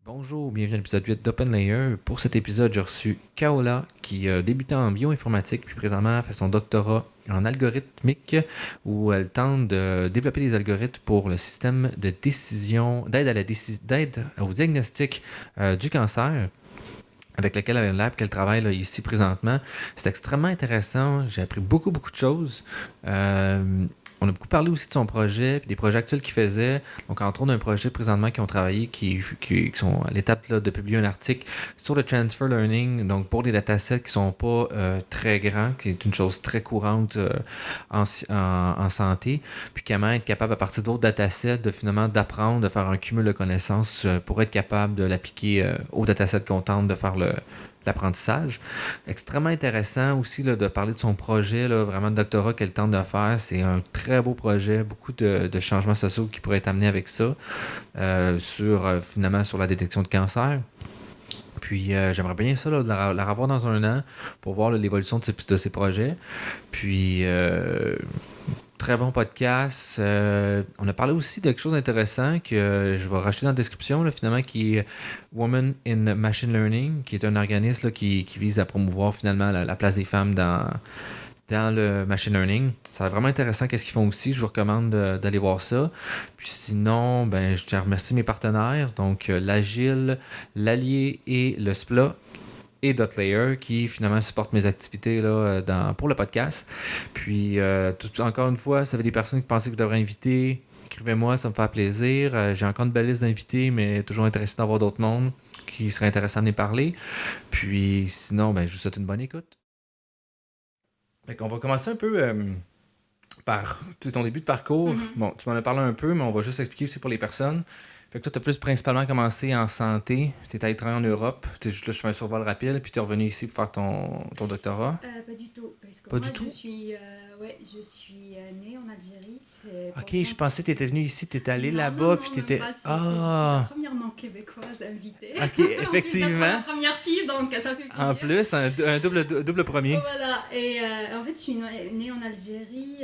Bonjour, bienvenue à l'épisode 8 d'OpenLayer. Pour cet épisode, j'ai reçu Kaola qui a débuté en bioinformatique puis présentement fait son doctorat en algorithmique où elle tente de développer des algorithmes pour le système de décision, d'aide au diagnostic du cancer avec lequel qu'elle travaille là, ici présentement. C'est extrêmement intéressant. J'ai appris beaucoup de choses. On a beaucoup parlé aussi de son projet, puis des projets actuels qu'il faisait. Donc, entre autres, d'un projet présentement qui ont travaillé, qui sont à l'étape là, de publier un article sur le transfer learning, donc pour des datasets qui ne sont pas très grands, qui est une chose très courante en santé, puis comment être capable, à partir d'autres datasets, de finalement d'apprendre, de faire un cumul de connaissances pour être capable de l'appliquer aux datasets qu'on tente de faire l'apprentissage. Extrêmement intéressant aussi là, de parler de son projet, là, vraiment de doctorat qu'elle tente de faire. C'est un très beau projet, beaucoup de changements sociaux qui pourraient être amenés avec ça, finalement sur la détection de cancer. Puis j'aimerais bien ça, là, la revoir dans un an pour voir là, l'évolution de ces projets. Puis très bon podcast. On a parlé aussi de quelque chose d'intéressant que je vais rajouter dans la description, là, finalement, qui est Women in Machine Learning, qui est un organisme là, qui vise à promouvoir finalement la place des femmes dans le machine learning. C'est vraiment intéressant qu'est-ce qu'ils font aussi. Je vous recommande d'aller voir ça. Puis sinon, ben, je tiens à remercier mes partenaires, donc l'Agile, l'Allier et le SPLA et .layer qui finalement supportent mes activités là, pour le podcast. Puis encore une fois, si vous avez des personnes qui pensaient que je devrais inviter, écrivez-moi, ça me fait plaisir. J'ai encore une belle liste d'invités, mais toujours intéressé d'avoir d'autres mondes qui seraient intéressants à venir parler. Puis sinon, ben, je vous souhaite une bonne écoute. On va commencer un peu par ton début de parcours. Mm-hmm. Bon, tu m'en as parlé un peu, mais on va juste expliquer aussi pour les personnes. Fait que toi, tu as plus principalement commencé en santé. Tu étais allé travailler en Europe. Là, je fais un survol rapide, puis tu es revenu ici pour faire ton doctorat. Pas du tout. Parce que Pas moi, du tout? je suis née en Algérie. Ok, je pensais que tu étais venu ici, tu étais allé là-bas, puis tu étais. Je suis la première non-québécoise invitée. Ok, effectivement. En plus, la première fille, donc ça fait plaisir. En plus, un double premier. Voilà. Et en fait, je suis née en Algérie.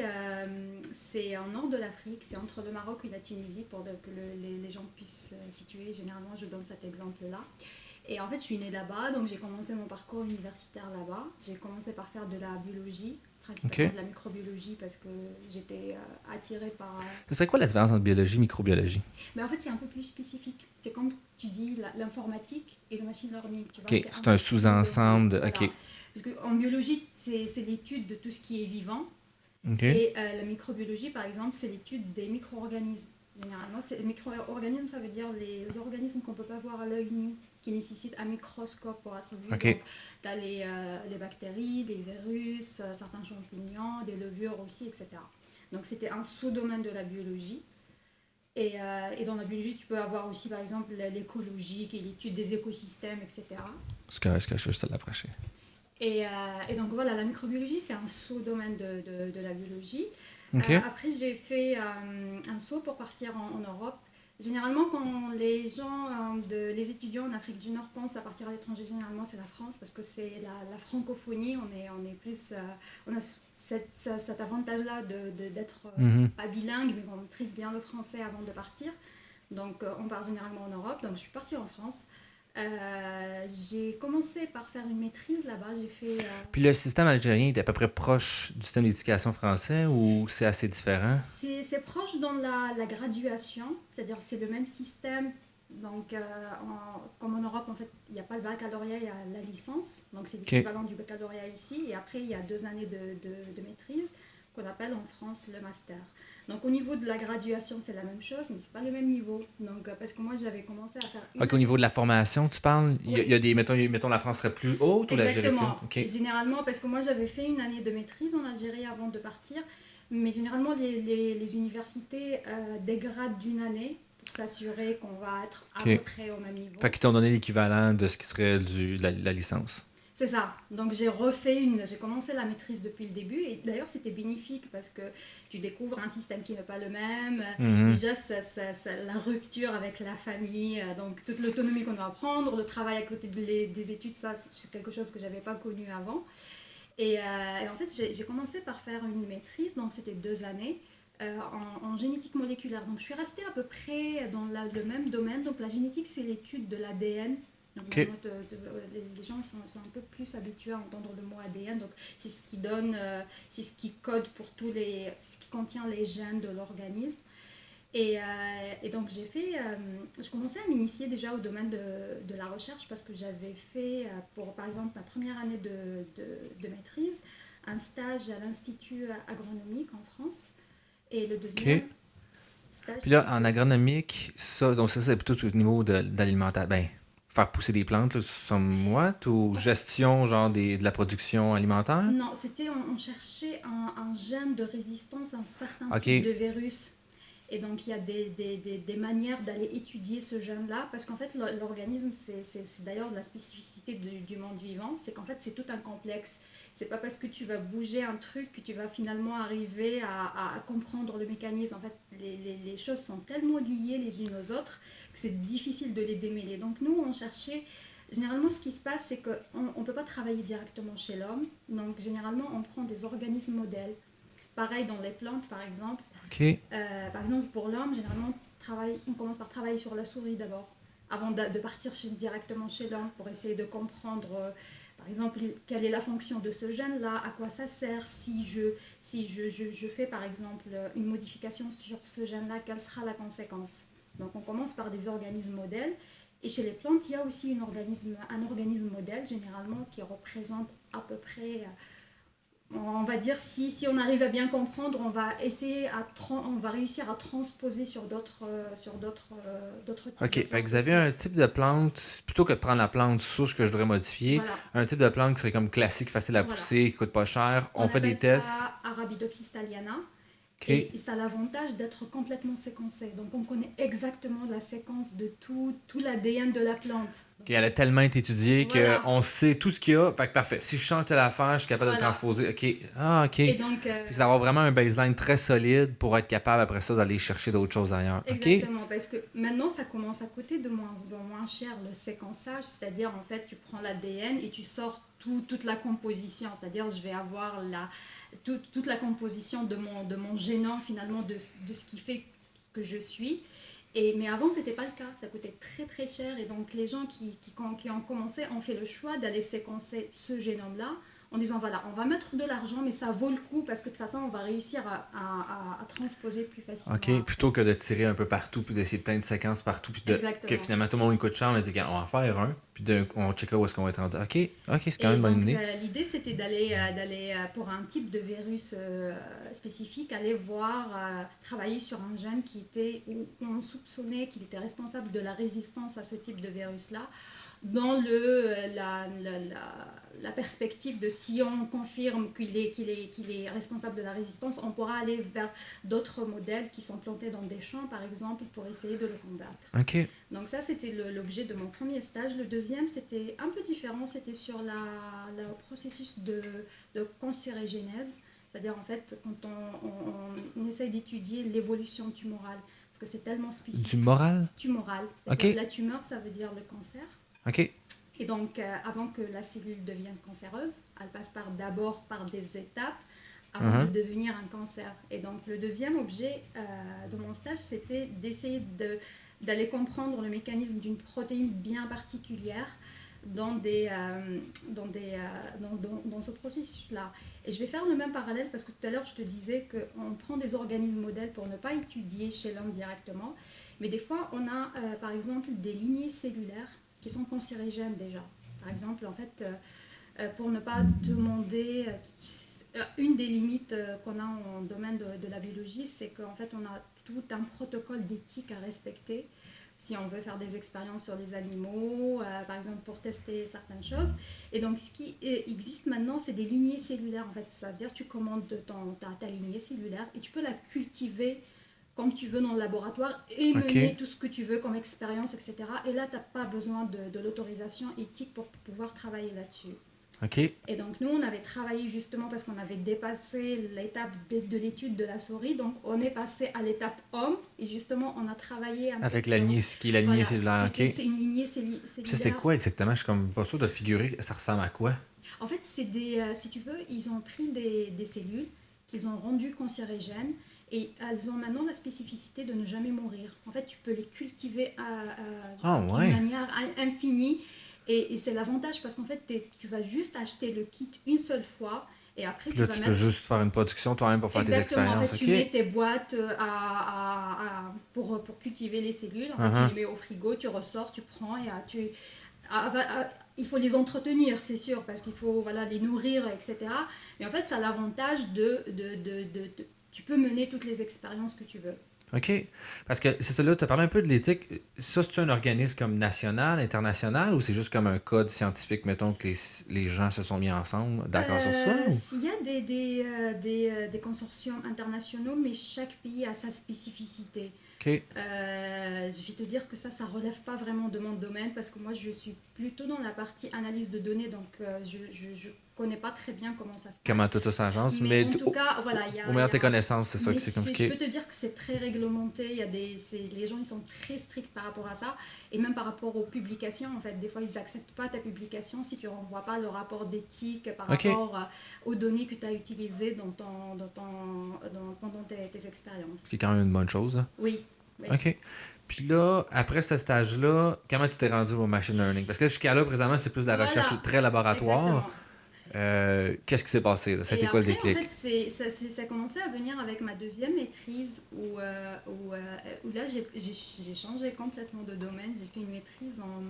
C'est en nord de l'Afrique. C'est entre le Maroc et la Tunisie pour que les gens puissent situer. Généralement, je donne cet exemple-là. Et en fait, je suis née là-bas, donc j'ai commencé mon parcours universitaire là-bas. J'ai commencé par faire de la biologie, principalement de la microbiologie, parce que j'étais attirée par... Ce serait quoi la différence entre biologie et microbiologie? Mais en fait, c'est un peu plus spécifique. C'est comme tu dis, l'informatique et le machine learning. Tu vois, ok, c'est un sous-ensemble de... Voilà. Ok. Parce qu'en biologie, c'est l'étude de tout ce qui est vivant. Okay. Et la microbiologie, par exemple, c'est l'étude des micro-organismes. Généralement, les micro-organismes, ça veut dire les organismes qu'on ne peut pas voir à l'œil nu, qui nécessitent un microscope pour être vus. Okay. Donc, tu as les bactéries, les virus, certains champignons, des levures aussi, etc. Donc, c'était un sous-domaine de la biologie. Et dans la biologie, tu peux avoir aussi, par exemple, l'écologie, qui est l'étude des écosystèmes, etc. Est-ce que je veux juste l'approcher? Et donc, voilà, la microbiologie, c'est un sous-domaine de la biologie. Okay. Après, j'ai fait un saut pour partir en Europe. Généralement, quand les gens, les étudiants en Afrique du Nord pensent à partir à l'étranger, généralement, c'est la France, parce que c'est la francophonie. On est plus... on a cet avantage-là d'être pas bilingue, mais on maîtrise bien le français avant de partir. Donc, on part généralement en Europe. Donc, je suis partie en France. J'ai commencé par faire une maîtrise là-bas. J'ai fait. Puis le système algérien est à peu près proche du système d'éducation français ou c'est assez différent? C'est proche dans la graduation, c'est-à-dire c'est le même système. Donc, comme en Europe, en fait, il n'y a pas le baccalauréat, il y a la licence. Donc, c'est l'équivalent du baccalauréat ici. Et après, il y a 2 années de maîtrise qu'on appelle en France le master. Donc au niveau de la graduation, c'est la même chose, mais c'est pas le même niveau. Donc parce que moi j'avais commencé à faire. Au niveau de la formation, tu parles, oui. Il y a des mettons la France serait plus haute ou l'Algérie plus haute? Okay. Généralement, parce que moi j'avais fait une année de maîtrise en Algérie avant de partir, mais généralement les universités dégradent d'une année pour s'assurer qu'on va être à peu près au même niveau. Fait qu'ils t'ont donné l'équivalent de ce qui serait la licence. C'est ça. Donc j'ai commencé la maîtrise depuis le début et d'ailleurs c'était bénéfique parce que tu découvres un système qui n'est pas le même. Déjà la rupture avec la famille, donc toute l'autonomie qu'on doit prendre, le travail à côté des études, ça c'est quelque chose que j'avais pas connu avant. Et en fait j'ai commencé par faire une maîtrise, donc c'était 2 années. en génétique moléculaire. Donc je suis restée à peu près dans le même domaine. Donc la génétique, c'est l'étude de l'ADN. OK. Normalement, les gens sont un peu plus habitués à entendre le mot ADN. Donc c'est ce qui donne, c'est ce qui code pour ce qui contient les gènes de l'organisme. Et donc je commençais à m'initier déjà au domaine de la recherche parce que j'avais fait, pour par exemple ma première année de maîtrise, un stage à l'Institut agronomique en France. Et le deuxième OK. stage, Puis là, en c'était... agronomique, donc ça, c'est plutôt au niveau de l'alimentation. Ben, faire pousser des plantes, là, somewhat, ou En fait, gestion, genre, de la production alimentaire? non, on cherchait un gène de résistance à un certain type de OK. virus. Et donc, il y a des manières d'aller étudier ce gène-là, parce qu'en fait, l'organisme, c'est d'ailleurs la spécificité du monde vivant, c'est qu'en fait, c'est tout un complexe. C'est pas parce que tu vas bouger un truc que tu vas finalement arriver à comprendre le mécanisme. En fait, les choses sont tellement liées les unes aux autres que c'est difficile de les démêler. Donc, nous, on cherchait. Généralement, ce qui se passe, c'est qu'on ne peut pas travailler directement chez l'homme. Donc, généralement, on prend des organismes modèles. Pareil dans les plantes, par exemple. OK. Par exemple, pour l'homme, généralement, on commence par travailler sur la souris d'abord, avant de partir directement chez l'homme pour essayer de comprendre, par exemple, quelle est la fonction de ce gène-là, à quoi ça sert, si je fais, par exemple, une modification sur ce gène-là, quelle sera la conséquence. Donc, on commence par des organismes modèles. Et chez les plantes, il y a aussi un organisme modèle, généralement, qui représente à peu près on va dire si on arrive à bien comprendre, on va réussir à transposer sur d'autres types OK. de Fait que plantes vous avez aussi. un type de plante, plutôt que de prendre la plante souche que je devrais modifier, Voilà, un type de plante qui serait comme classique, facile à voilà. pousser, qui coûte pas cher. On On fait des appelle tests. ça Arabidopsis thaliana. OK. Et ça a l'avantage d'être complètement séquencé. Donc on connaît exactement la séquence de tout l'ADN de la plante. Donc, Elle a tellement été étudiée voilà, qu'on sait tout ce qu'il y a. Fait que parfait. Si je change telle affaire, je suis capable de le voilà. transposer. OK. Ah, OK. Et Fait donc, que c'est d'avoir vraiment un baseline très solide pour être capable après ça d'aller chercher d'autres choses ailleurs. OK. exactement, parce que maintenant ça commence à coûter de moins en moins cher le séquençage, c'est-à-dire en fait tu prends l'ADN et tu sors toute la composition, c'est-à-dire je vais avoir toute la composition de mon génome finalement, de ce qui fait que je suis. Mais avant, c'était pas le cas, ça coûtait très très cher et donc les gens qui ont commencé ont fait le choix d'aller séquencer ce génome-là en disant voilà, on va mettre de l'argent mais ça vaut le coup parce que de toute façon on va réussir à transposer plus facilement OK. après. Plutôt que de tirer un peu partout, puis d'essayer plein de séquences partout, puis que Exactement. finalement tout le monde coûte cher, on a dit, on va en faire un, puis on checkera où est-ce qu'on va être rendu. OK. OK, c'est quand même Et une bonne donc idée. l'idée c'était d'aller pour un type de virus spécifique, aller voir, travailler sur un gène où on soupçonnait qu'il était responsable de la résistance à ce type de virus-là, dans la perspective de si on confirme qu'il est responsable de la résistance, on pourra aller vers d'autres modèles qui sont plantés dans des champs par exemple pour essayer de le combattre. OK. Donc ça, c'était l'objet de mon premier stage. Le deuxième, c'était un peu différent, c'était sur le processus de cancérigénèse. C'est-à-dire, en fait, quand on essaye d'étudier l'évolution tumorale, parce que c'est tellement Du spécifique. moral? Tumorale, OK. c'est-à-dire la tumeur, ça veut dire le cancer. OK. Et donc, avant que la cellule devienne cancéreuse, elle passe d'abord par des étapes avant de devenir un cancer. Et donc, le deuxième objet de mon stage, c'était d'essayer d'aller comprendre le mécanisme d'une protéine bien particulière dans ce processus-là. Et je vais faire le même parallèle parce que tout à l'heure, je te disais qu'on prend des organismes modèles pour ne pas étudier chez l'homme directement. Mais des fois, on a, par exemple, des lignées cellulaires qui sont cancérigènes déjà. Par exemple, en fait, pour ne pas demander... une des limites qu'on a en domaine de la biologie, c'est qu'en fait, on a tout un protocole d'éthique à respecter si on veut faire des expériences sur les animaux, par exemple pour tester certaines choses. Et donc, ce qui existe maintenant, c'est des lignées cellulaires. En fait, ça veut dire que tu commandes ta lignée cellulaire et tu peux la cultiver comme tu veux dans le laboratoire et mener tout ce que tu veux comme expérience, etc. Et là, tu n'as pas besoin de l'autorisation éthique pour pouvoir travailler là-dessus. OK. Et donc nous, on avait travaillé justement parce qu'on avait dépassé l'étape de l'étude de la souris. Donc on est passé à l'étape homme et justement on a travaillé un peu Avec sur... la lignée, ce qui est la lignée Voilà, cellulaire. OK. c'est une lignée Ça, c'est cellulaire. quoi exactement? Je suis comme pas sûr de figurer. Ça ressemble à quoi? En fait, c'est si tu veux, ils ont pris des cellules qu'ils ont rendues cancérigènes et elles ont maintenant la spécificité de ne jamais mourir. En fait, tu peux les cultiver Ouais. d'une manière infinie. Et c'est l'avantage parce qu'en fait, tu vas juste acheter le kit une seule fois et après Puis tu là, vas tu peux mettre... juste faire une production toi-même pour faire tes Exactement, en fait, expériences. tu OK. mets tes boîtes pour cultiver les cellules. En fait, tu les mets au frigo, tu ressors, tu prends et il faut les entretenir, c'est sûr, parce qu'il faut voilà, les nourrir, etc. Mais en fait, ça a l'avantage tu peux mener toutes les expériences que tu veux. OK. Parce que c'est ça, là, tu as parlé un peu de l'éthique. Ça, c'est un organisme comme national, international, ou c'est juste comme un code scientifique, mettons, que les gens se sont mis ensemble, d'accord sur ça? Ou... S'il y a des consortiums internationaux, mais chaque pays a sa spécificité. OK. Je vais te dire que ça relève pas vraiment de mon domaine parce que moi je suis plutôt dans la partie analyse de données, donc je connais pas très bien comment ça se passe. Comment tout ça s'agence, Mais en tout cas, voilà, il y a... au meilleur de tes connaissances, c'est ça Mais que c'est compliqué. je peux te dire que c'est très réglementé, les gens ils sont très stricts par rapport à ça, et même par rapport aux publications, en fait, des fois ils acceptent pas ta publication si tu renvoies pas le rapport d'éthique par rapport aux données que tu as utilisées pendant tes expériences. Ce qui est quand même une bonne chose, là. Oui. OK. Puis là, après ce stage-là, comment tu t'es rendu au machine learning? Parce que jusqu'à là, présentement, c'est plus de la recherche très laboratoire. Exactement. Qu'est-ce qui s'est passé, là? C'était quoi le déclic? En fait, ça a commencé à venir avec ma deuxième maîtrise où là, j'ai changé complètement de domaine. J'ai fait une maîtrise en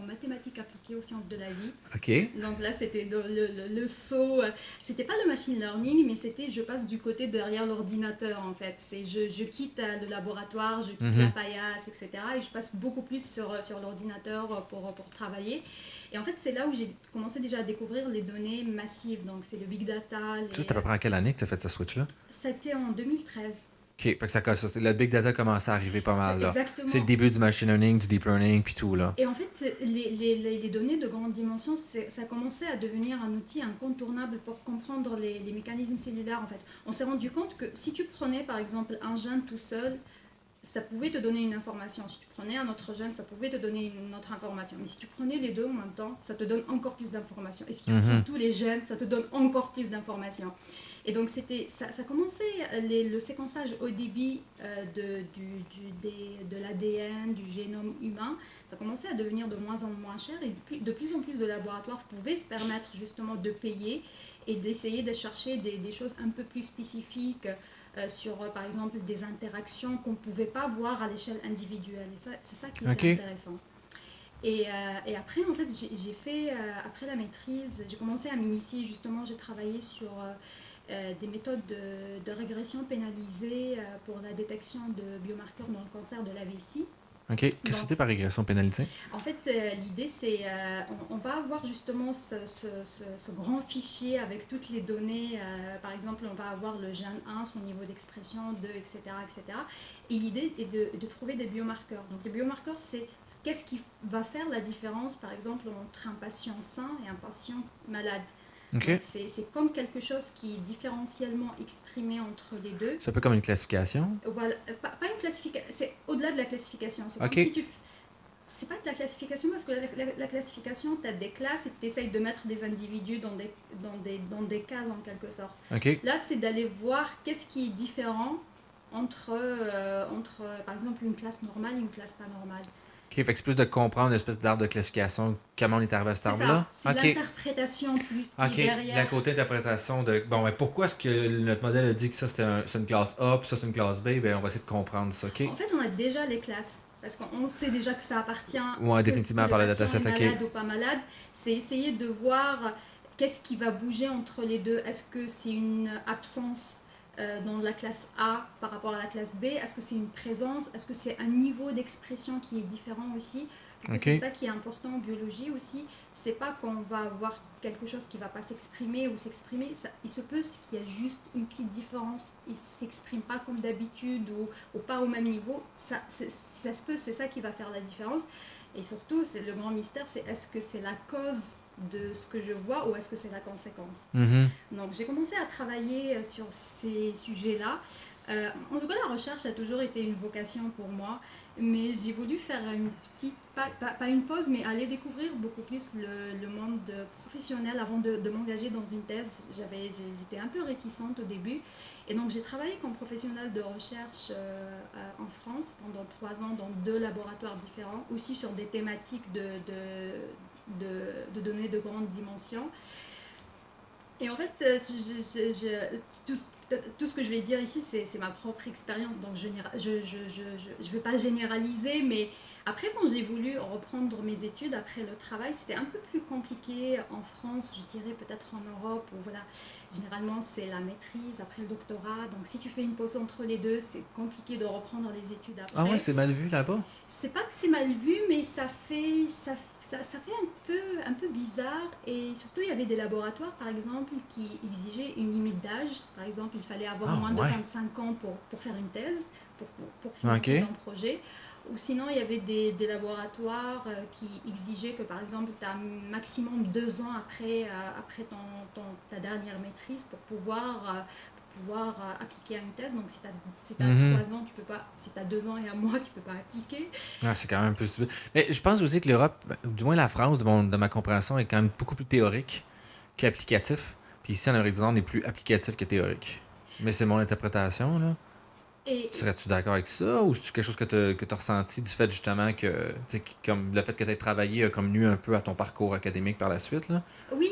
mathématiques appliquées aux sciences de la vie. OK. Donc là, c'était le saut. C'était pas le machine learning, mais c'était je passe du côté derrière l'ordinateur, en fait. Je quitte le laboratoire, je quitte la paillasse, etc. Et je passe beaucoup plus sur l'ordinateur pour travailler. Et en fait, c'est là où j'ai commencé déjà à découvrir les données massives. Donc, c'est le big data. Ça, c'était à peu près en quelle année que tu as fait ce switch-là? C'était en 2013. OK, fait que le big data commençait à arriver pas mal, là. Exactement. C'est le début du machine learning, du deep learning, puis tout, là. Et en fait, les données de grande dimension, ça a commencé à devenir un outil incontournable pour comprendre les mécanismes cellulaires, en fait. On s'est rendu compte que si tu prenais, par exemple, un gène tout seul, ça pouvait te donner une information. Si tu prenais un autre gène, ça pouvait te donner une autre information. Mais si tu prenais les deux en même temps, ça te donne encore plus d'informations. Et si tu prends tous les gènes, ça te donne encore plus d'informations. Et donc, ça commençait, le séquençage au débit de l'ADN, du génome humain, ça commençait à devenir de moins en moins cher. Et de plus en plus de laboratoires pouvaient se permettre justement de payer et d'essayer de chercher des choses un peu plus spécifiques sur, par exemple, des interactions qu'on ne pouvait pas voir à l'échelle individuelle. Et c'est ça qui est intéressant. Et après, en fait, j'ai fait, après la maîtrise, j'ai commencé à m'initier, justement, j'ai travaillé sur des méthodes de régression pénalisée pour la détection de biomarqueurs dans le cancer de la vessie. OK. Qu'est-ce que c'est par régression pénalisée? En fait, l'idée, c'est on va avoir justement ce grand fichier avec toutes les données. Par exemple, on va avoir le gène 1, son niveau d'expression 2, etc., etc. Et l'idée est de trouver des biomarqueurs. Donc, les biomarqueurs, c'est qu'est-ce qui va faire la différence, par exemple, entre un patient sain et un patient malade. Okay. C'est comme quelque chose qui est différentiellement exprimé entre les deux. C'est un peu comme une classification? Voilà, pas une classification, c'est au-delà de la classification. C'est comme si c'est pas de la classification parce que la classification, tu as des classes et tu essayes de mettre des individus dans des cases en quelque sorte. Okay. Là, c'est d'aller voir qu'est-ce qui est différent entre par exemple, une classe normale et une classe pas normale. OK, fait que c'est plus de comprendre l'espèce d'arbre de classification, comment on est arrivé à cet arbre-là. C'est l'interprétation plus qui est derrière. D'un côté interprétation de pourquoi est-ce que notre modèle a dit que ça c'est une classe A, puis ça c'est une classe B, ben on va essayer de comprendre ça. OK. En fait, on a déjà les classes. Parce qu'on sait déjà que ça appartient définitivement par le dataset. Malade ou pas malade. C'est essayer de voir qu'est-ce qui va bouger entre les deux. Est-ce que c'est une absence dans la classe A par rapport à la classe B? Est-ce que c'est une présence? Est-ce que c'est un niveau d'expression qui est différent aussi? C'est ça qui est important en biologie aussi. C'est pas qu'on va avoir quelque chose qui va pas s'exprimer ou s'exprimer. Il se peut qu'il y a juste une petite différence. Il s'exprime pas comme d'habitude ou pas au même niveau. Ça se peut, c'est ça qui va faire la différence. Et surtout, c'est le grand mystère, c'est est-ce que c'est la cause de ce que je vois ou est-ce que c'est la conséquence. Donc j'ai commencé à travailler sur ces sujets-là. En tout cas, la recherche a toujours été une vocation pour moi, mais j'ai voulu faire une petite, pas une pause, mais aller découvrir beaucoup plus le monde professionnel avant de m'engager dans une thèse. J'étais un peu réticente au début, et donc j'ai travaillé comme professionnelle de recherche en France pendant 3 ans dans 2 laboratoires différents, aussi sur des thématiques de données de grande dimension. Et en fait, tout ce que je vais dire ici, c'est ma propre expérience, donc je ne vais pas généraliser, mais après, quand j'ai voulu reprendre mes études après le travail, c'était un peu plus compliqué en France, je dirais peut-être en Europe, où voilà, généralement c'est la maîtrise après le doctorat, donc si tu fais une pause entre les deux, c'est compliqué de reprendre les études Ah ouais, après. c'est mal vu là-bas? C'est pas que c'est mal vu, mais ça fait un peu bizarre. Et surtout, il y avait des laboratoires, par exemple, qui exigeaient une limite d'âge. Par exemple, il fallait avoir Ah moins de ouais. 25 ans pour faire une thèse, pour Ok. financer ton projet. Ou sinon, il y avait des laboratoires qui exigeaient que, par exemple, tu as maximum 2 ans après ta dernière maîtrise pour pouvoir appliquer à une thèse. Donc, si tu as Mhm. 3 ans, tu peux pas. Si tu as 2 ans et un mois, tu peux pas appliquer. Ah, c'est quand même plus stupide. Mais je pense aussi que l'Europe, ou du moins la France, de ma compréhension, est quand même beaucoup plus théorique qu'applicatif. Puis ici, en Amérique du Nord, on est plus applicatif que théorique. Mais c'est mon interprétation, là. Et Serais-tu d'accord avec ça? Ou c'est quelque chose que tu as ressenti du fait justement que, tu sais, comme le fait que tu aies travaillé a comme nu un peu à ton parcours académique par la suite, là? oui,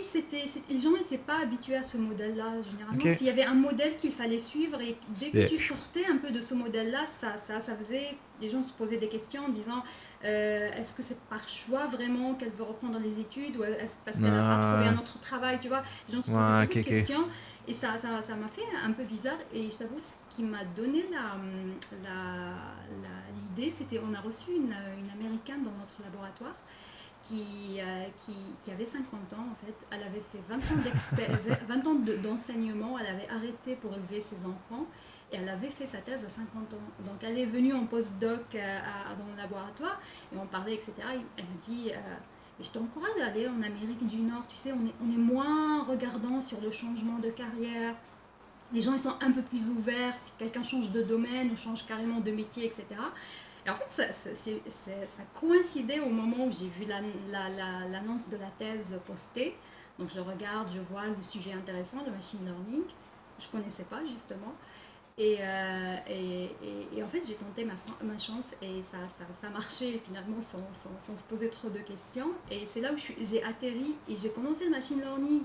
les gens n'étaient pas habitués à ce modèle-là. Généralement, Ok. s'il y avait un modèle qu'il fallait suivre et dès que C'était. tu sortais un peu de ce modèle-là, ça faisait. Les gens se posaient des questions en disant est-ce que c'est par choix vraiment qu'elle veut reprendre les études ou est-ce parce qu'elle n'a pas trouvé un Ah, autre travail, tu vois? Les gens se posaient ouais, beaucoup ok, de ok. questions et ça m'a fait un peu bizarre. Et je t'avoue, ce qui m'a donné l'idée, c'était on a reçu une américaine dans notre laboratoire qui avait 50 ans en fait. Elle avait fait 20 ans d'enseignement, elle avait arrêté pour élever ses enfants et elle avait fait sa thèse à 50 ans. Donc elle est venue en postdoc dans le laboratoire et on parlait, etc. Elle me dit je t'encourage à aller en Amérique du Nord, tu sais, on est moins regardant sur le changement de carrière. Les gens ils sont un peu plus ouverts, si quelqu'un change de domaine ou change carrément de métier, etc. Et en fait, ça coïncidait au moment où j'ai vu l'annonce de la thèse postée. Donc je regarde, je vois le sujet intéressant, le machine learning. Je ne connaissais pas justement. Et en fait, j'ai tenté ma chance et ça a marché finalement sans se poser trop de questions. Et c'est là où j'ai atterri et j'ai commencé le machine learning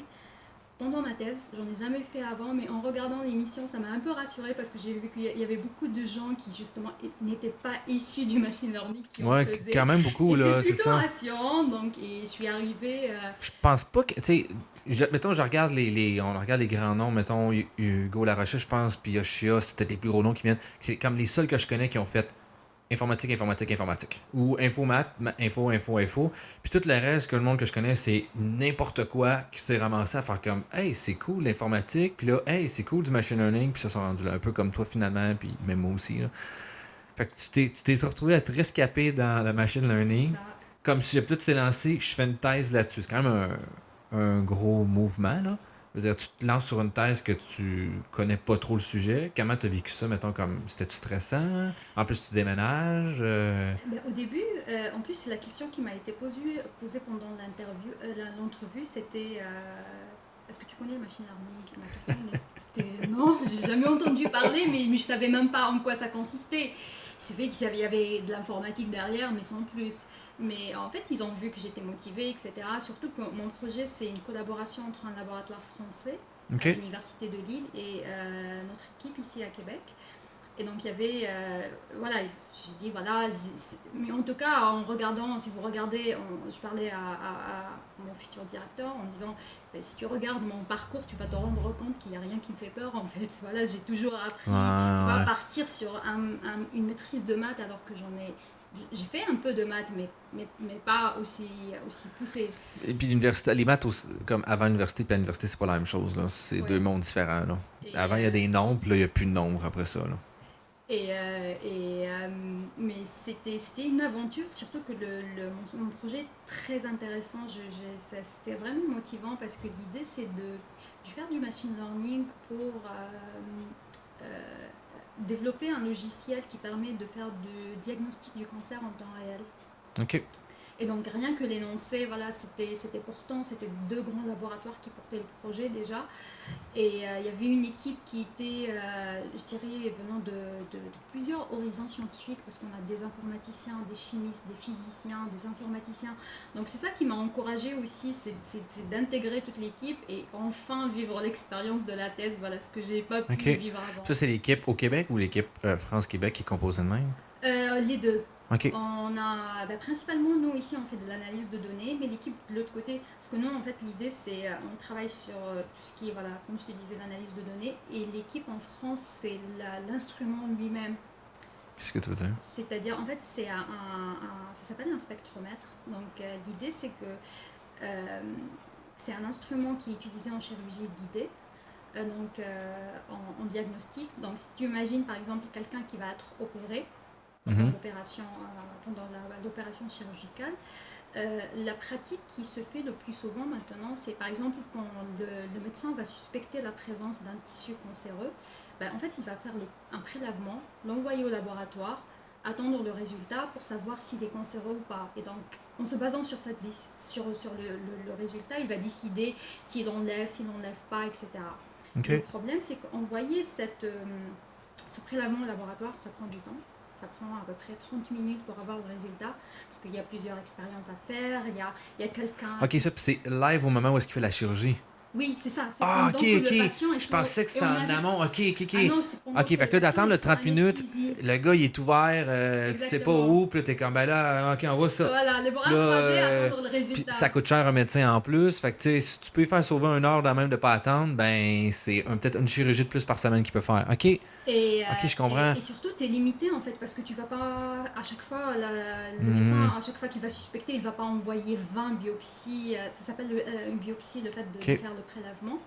pendant ma thèse. J'en ai jamais fait avant, mais en regardant l'émission, ça m'a un peu rassurée parce que j'ai vu qu'il y avait beaucoup de gens qui justement n'étaient pas issus du machine learning qui en Ouais, quand faisaient. même beaucoup, Et c'est là, c'est plutôt ça. rassurant, donc et je suis arrivée. Je pense pas que. Tu sais, mettons, je regarde on regarde les grands noms, mettons Hugo Larochelle, je pense, puis Yoshia, c'est peut-être les plus gros noms qui viennent. C'est comme les seuls que je connais qui ont fait informatique, informatique, informatique. Ou infomat, info, info, info. Puis tout le reste, que le monde que je connais, c'est n'importe quoi qui s'est ramassé à faire comme hey, c'est cool l'informatique, puis là, hey, c'est cool du machine learning, puis ça sont rendus là un peu comme toi finalement, puis même moi aussi. Là. Fait que tu t'es retrouvé à te rescaper dans la machine C'est learning. ça. Comme si j'ai peut-être s'est lancé, je fais une thèse là-dessus. C'est quand même un gros mouvement, là. Je veux dire, tu te lances sur une thèse que tu connais pas trop le sujet. Comment tu as vécu ça, mettons, comme c'était-tu stressant? En plus, tu déménages. Ben, au début, en plus, la question qui m'a été posée pendant l'entrevue, c'était est-ce que tu connais le machine learning? Ma question était non, j'ai jamais entendu parler, mais je savais même pas en quoi ça consistait. Je savais qu'il y avait de l'informatique derrière, mais sans plus. Mais en fait, ils ont vu que j'étais motivée, etc. Surtout que mon projet, c'est une collaboration entre un laboratoire français à OK. l'Université de Lille et notre équipe ici à Québec. Et donc il y avait, voilà, j'ai dit voilà, mais en tout cas en regardant, si vous regardez, je parlais à mon futur directeur en disant, ben, si tu regardes mon parcours, tu vas te rendre compte qu'il n'y a rien qui me fait peur en fait. Voilà, j'ai toujours Ouais, appris, tu vois, ouais. partir sur une maîtrise de maths alors que j'ai fait un peu de maths, mais pas aussi poussé. Et puis l'université, les maths, comme avant l'université puis à l'université, c'est pas la même chose, là. C'est deux Ouais. mondes différents, là. Et, Avant, il y a des nombres, puis là, il n'y a plus de nombres après ça, là. Mais c'était une aventure, surtout que mon projet est très intéressant. C'était vraiment motivant parce que l'idée c'est de faire du machine learning pour développé un logiciel qui permet de faire du diagnostic du cancer en temps réel. OK. Et donc rien que l'énoncé, voilà, c'était portant, c'était 2 grands laboratoires qui portaient le projet déjà. Et il y avait une équipe qui était, je dirais, venant de plusieurs horizons scientifiques, parce qu'on a des informaticiens, des chimistes, des physiciens, des informaticiens. Donc c'est ça qui m'a encouragée aussi, c'est d'intégrer toute l'équipe et enfin vivre l'expérience de la thèse, voilà ce que j'ai pas pu OK. vivre avant. Ça, c'est l'équipe au Québec ou l'équipe France-Québec qui est composée de même? Les deux. OK. On a principalement, nous ici on fait de l'analyse de données, mais l'équipe de l'autre côté, parce que nous en fait l'idée c'est on travaille sur tout ce qui est, voilà, comme je te disais, l'analyse de données, et l'équipe en France c'est l'instrument lui-même. Qu'est-ce que tu veux dire? C'est-à-dire en fait c'est ça s'appelle un spectromètre. Donc l'idée c'est que c'est un instrument qui est utilisé en chirurgie guidée, en diagnostic. Donc si tu imagines par exemple quelqu'un qui va être opéré, Mhm. pendant l'opération chirurgicale. La pratique qui se fait le plus souvent maintenant, c'est par exemple quand le médecin va suspecter la présence d'un tissu cancéreux, en fait il va faire un prélèvement, l'envoyer au laboratoire, attendre le résultat pour savoir s'il est cancéreux ou pas. Et donc en se basant sur le résultat, il va décider s'il n'enlève pas, etc. OK. Le problème, c'est qu'envoyer ce prélèvement au laboratoire, ça prend du temps. Ça prend à peu près 30 minutes pour avoir le résultat, parce qu'il y a plusieurs expériences à faire, il y a quelqu'un... OK, ça, puis c'est live au moment où est-ce qu'il fait la chirurgie. Oui, c'est ça, c'est Ah, pendant OK, que OK. le patient est Je sur... pensais que Et c'était on en avait... amont. OK, OK, OK. Ah non, c'est pendant OK, que fait le que là, patient d'attendre est le sous 30 minutes, anesthésie. le gars, il est ouvert, tu sais pas Exactement. où, puis là, t'es comme, ben là, OK, on voit ça. Voilà, les bras Là, croisés, attendre le puis résultat. ça coûte cher un médecin en plus. Fait que, tu sais, si tu peux y faire sauver 1 heure dans même de pas attendre, ben, c'est peut-être une chirurgie de plus par semaine qu'il peut faire. OK, Et, OK, je comprends. et surtout, tu es limité en fait, parce que tu vas pas, à chaque fois, le médecin, Mhm. à chaque fois qu'il va suspecter, il va pas envoyer 20 biopsies. Ça s'appelle une biopsie, le fait de OK. faire le prélèvement.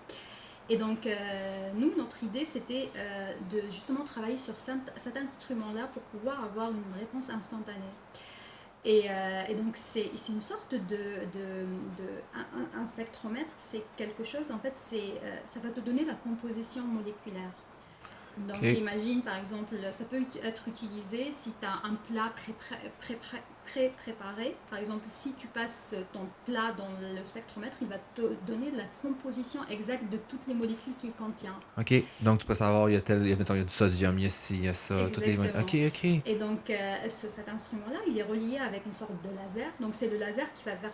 Et donc, nous, notre idée, c'était de justement travailler sur cet instrument-là pour pouvoir avoir une réponse instantanée. Et donc, c'est une sorte un spectromètre, c'est quelque chose, en fait, ça va te donner la composition moléculaire. Donc OK. imagine par exemple, ça peut être utilisé si tu as un plat pré-préparé. Par exemple, si tu passes ton plat dans le spectromètre, il va te donner la composition exacte de toutes les molécules qu'il contient. OK. Donc, tu peux savoir, mettons, il y a du sodium, il y a ci, il y a ça, toutes les... Exactement. OK, OK. Et donc cet instrument-là, il est relié avec une sorte de laser. Donc c'est le laser qui va vers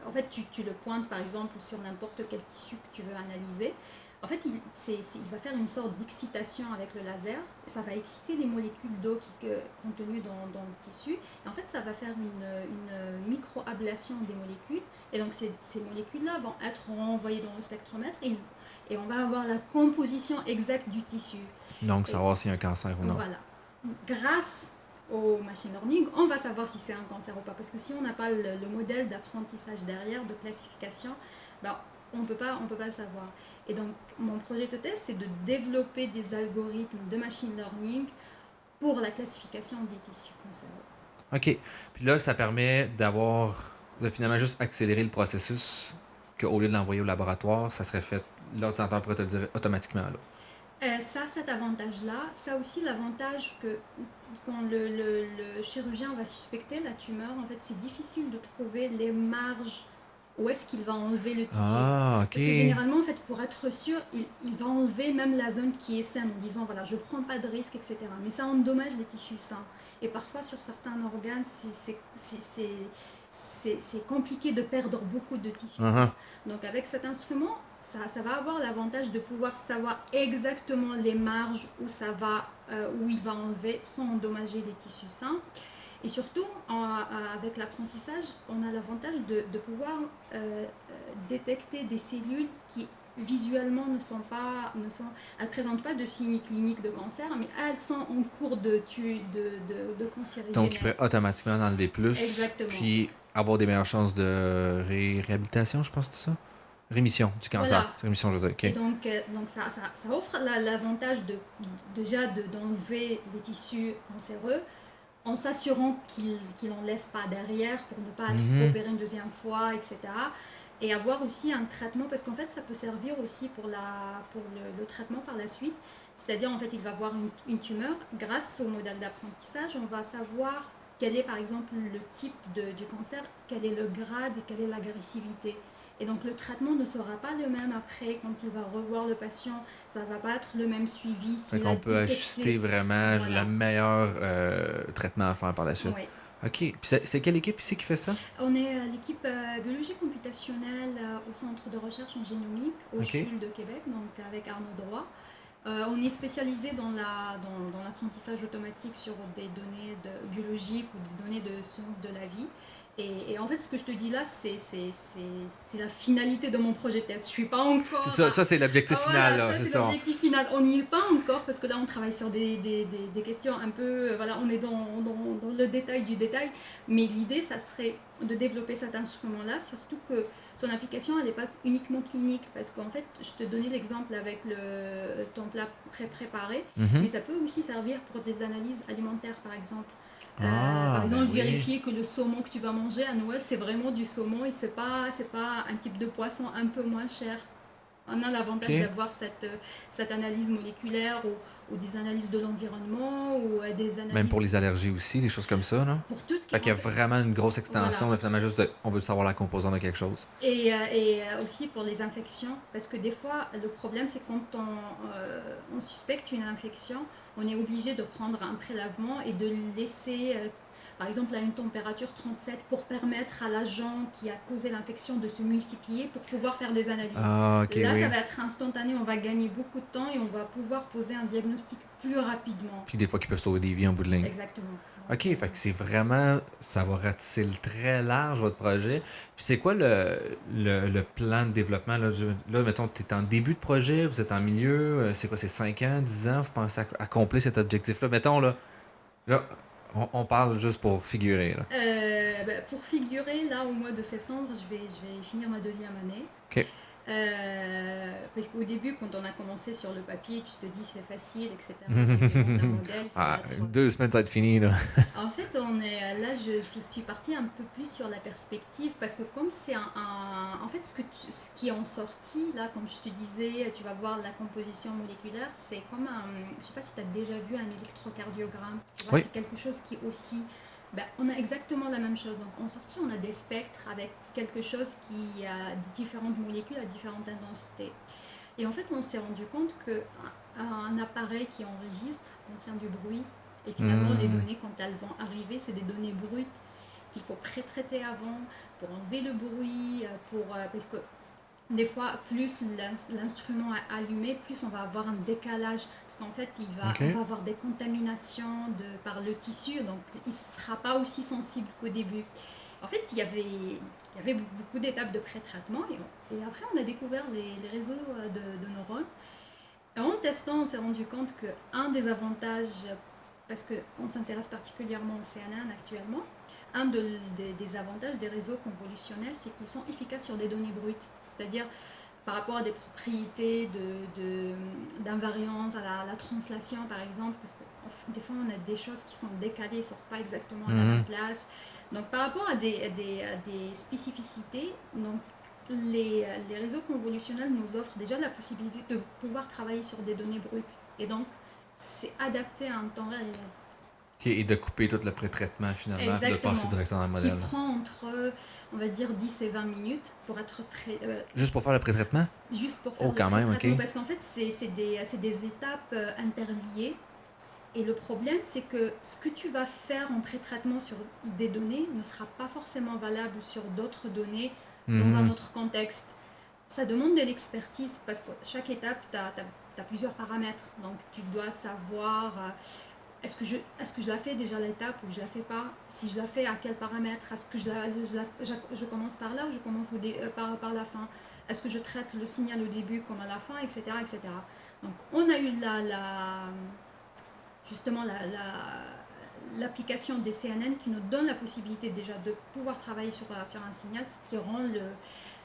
en fait, tu le pointes par exemple sur n'importe quel tissu que tu veux analyser. En fait, il va faire une sorte d'excitation avec le laser. Ça va exciter les molécules d'eau contenues dans le tissu. Et en fait, ça va faire une micro-ablation des molécules. Et donc, ces molécules-là vont être renvoyées dans le spectromètre et on va avoir la composition exacte du tissu. Donc, Et savoir s'il y a un cancer ou non. voilà. Grâce au machine learning, on va savoir si c'est un cancer ou pas. Parce que si on n'a pas le modèle d'apprentissage derrière, de classification, on ne peut pas le savoir. Et donc, mon projet de thèse, c'est de développer des algorithmes de machine learning pour la classification des tissus cancéreux. OK. Puis là, ça permet de finalement juste accélérer le processus, qu'au lieu de l'envoyer au laboratoire, ça serait fait, l'ordinateur pourrait te le dire automatiquement, là. Cet avantage-là, ça aussi l'avantage que quand le chirurgien va suspecter la tumeur, en fait, c'est difficile de trouver les marges où est-ce qu'il va enlever le tissu. Ah, OK. Parce que généralement, en fait, pour être sûr, il va enlever même la zone qui est saine en disant, voilà, je ne prends pas de risque, etc. Mais ça endommage les tissus sains. Et parfois, sur certains organes, c'est compliqué de perdre beaucoup de tissus sains. Donc, avec cet instrument, ça va avoir l'avantage de pouvoir savoir exactement les marges où il va enlever sans endommager les tissus sains. Et surtout, avec l'apprentissage, on a l'avantage de pouvoir détecter des cellules qui visuellement elles ne présentent pas de signes cliniques de cancer, mais elles sont en cours de cancérigénèse. Donc, il pourrait automatiquement en enlever plus. Exactement. Puis avoir des meilleures chances de réhabilitation, je pense, c'est ça? Rémission du cancer. Voilà. Rémission, je veux dire. OK. Et donc ça offre l'avantage déjà d'enlever les tissus cancéreux en s'assurant qu'il n'en laisse pas derrière pour ne pas être opéré une deuxième fois, etc. et avoir aussi un traitement, parce qu'en fait ça peut servir aussi pour le traitement par la suite. C'est-à-dire en fait il va avoir une tumeur, grâce au modèle d'apprentissage, on va savoir quel est par exemple le type du cancer, quel est le grade et quelle est l'agressivité. Et donc le traitement ne sera pas le même après quand il va revoir le patient, ça ne va pas être le même suivi. Fait qu'on peut ajuster vraiment le meilleur traitement à faire par la suite. Oui. OK. Puis c'est quelle équipe ici qui fait ça? On est l'équipe biologie computationnelle au centre de recherche en génomique au sud de Québec, donc avec Arnaud Droit. On est spécialisé dans l'apprentissage automatique sur des données biologiques ou des données de sciences de la vie. Et en fait, ce que je te dis là, c'est la finalité de mon projet de thèse. Je suis pas encore... Ça c'est l'objectif final. Voilà, c'est l'objectif final. On n'y est pas encore parce que là, on travaille sur des questions un peu... Voilà, on est dans le détail du détail. Mais l'idée, ça serait de développer cet instrument-là, surtout que son application, elle n'est pas uniquement clinique. Parce qu'en fait, je te donnais l'exemple avec ton plat pré-préparé, mais ça peut aussi servir pour des analyses alimentaires, par exemple. Par exemple, vérifier que le saumon que tu vas manger à Noël, c'est vraiment du saumon et c'est pas un type de poisson un peu moins cher. On a l'avantage d'avoir cette analyse moléculaire ou des analyses de l'environnement ou des analyses... Même pour les allergies aussi, des choses comme ça, là. Pour tout ce qui fait qu'il y a vraiment une grosse extension, là, finalement, juste on veut savoir la composante de quelque chose. Et aussi pour les infections, parce que des fois, le problème, c'est quand on suspecte une infection, on est obligé de prendre un prélèvement et de laisser, par exemple, à une température 37 pour permettre à l'agent qui a causé l'infection de se multiplier pour pouvoir faire des analyses. Là, ça va être instantané, on va gagner beaucoup de temps et on va pouvoir poser un diagnostic plus rapidement. Puis des fois, qui peuvent sauver des vies en bout de ligne. Exactement. OK, fait que c'est vraiment... Ça va ratisser très large, votre projet. Puis c'est quoi le plan de développement? Là, mettons, tu es en début de projet, vous êtes en milieu, c'est quoi, c'est 5 ans, 10 ans, vous pensez accomplir cet objectif-là? Mettons, là on parle juste pour figurer. Là. Pour figurer, là, au mois de septembre, je vais finir ma 2e année. OK. Parce qu'au début, quand on a commencé sur le papier, tu te dis c'est facile, etc. Modèle, 2 semaines, ça va être fini. Là. En fait, là, je suis partie un peu plus sur la perspective parce que comme c'est en fait, ce qui est en sortie, là, comme je te disais, tu vas voir la composition moléculaire, c'est comme je sais pas si tu as déjà vu un électrocardiogramme. Tu vois, c'est quelque chose qui aussi... on a exactement la même chose. Donc en sortie, on a des spectres avec quelque chose qui a différentes molécules à différentes intensités. Et en fait, on s'est rendu compte qu'un appareil qui enregistre contient du bruit. Et finalement, les données, quand elles vont arriver, c'est des données brutes qu'il faut pré-traiter avant pour enlever le bruit, parce que des fois, plus l'instrument est allumé, plus on va avoir un décalage. Parce qu'en fait, on va avoir des contaminations par le tissu, donc il ne sera pas aussi sensible qu'au début. En fait, il y avait beaucoup d'étapes de pré-traitement et après, on a découvert les réseaux de neurones. Et en testant, on s'est rendu compte qu'un des avantages, parce qu'on s'intéresse particulièrement au CNN actuellement, un des avantages des réseaux convolutionnels, c'est qu'ils sont efficaces sur des données brutes. C'est-à-dire par rapport à des propriétés d'invariance, à la translation par exemple, parce que des fois on a des choses qui sont décalées, ne sortent pas exactement à la même place. Donc par rapport à des spécificités, donc, les réseaux convolutionnels nous offrent déjà la possibilité de pouvoir travailler sur des données brutes. Et donc c'est adapté à un temps réel. Et de couper tout le pré-traitement finalement, de passer directement dans le modèle. Qui prend entre, on va dire, 10 et 20 minutes pour être très... Juste pour faire le pré-traitement? Juste pour faire le pré-traitement, parce qu'en fait, c'est des étapes interliées. Et le problème, c'est que ce que tu vas faire en pré-traitement sur des données ne sera pas forcément valable sur d'autres données dans un autre contexte. Ça demande de l'expertise, parce que chaque étape, tu as plusieurs paramètres. Donc, tu dois savoir... Est-ce que je la fais déjà l'étape ou je la fais pas? Si je la fais, à quel paramètre? Est-ce que je commence par là ou je commence par la fin? Est-ce que je traite le signal au début comme à la fin, etc. etc. Donc on a eu justement l'application des CNN qui nous donne la possibilité déjà de pouvoir travailler sur un signal, ce qui rend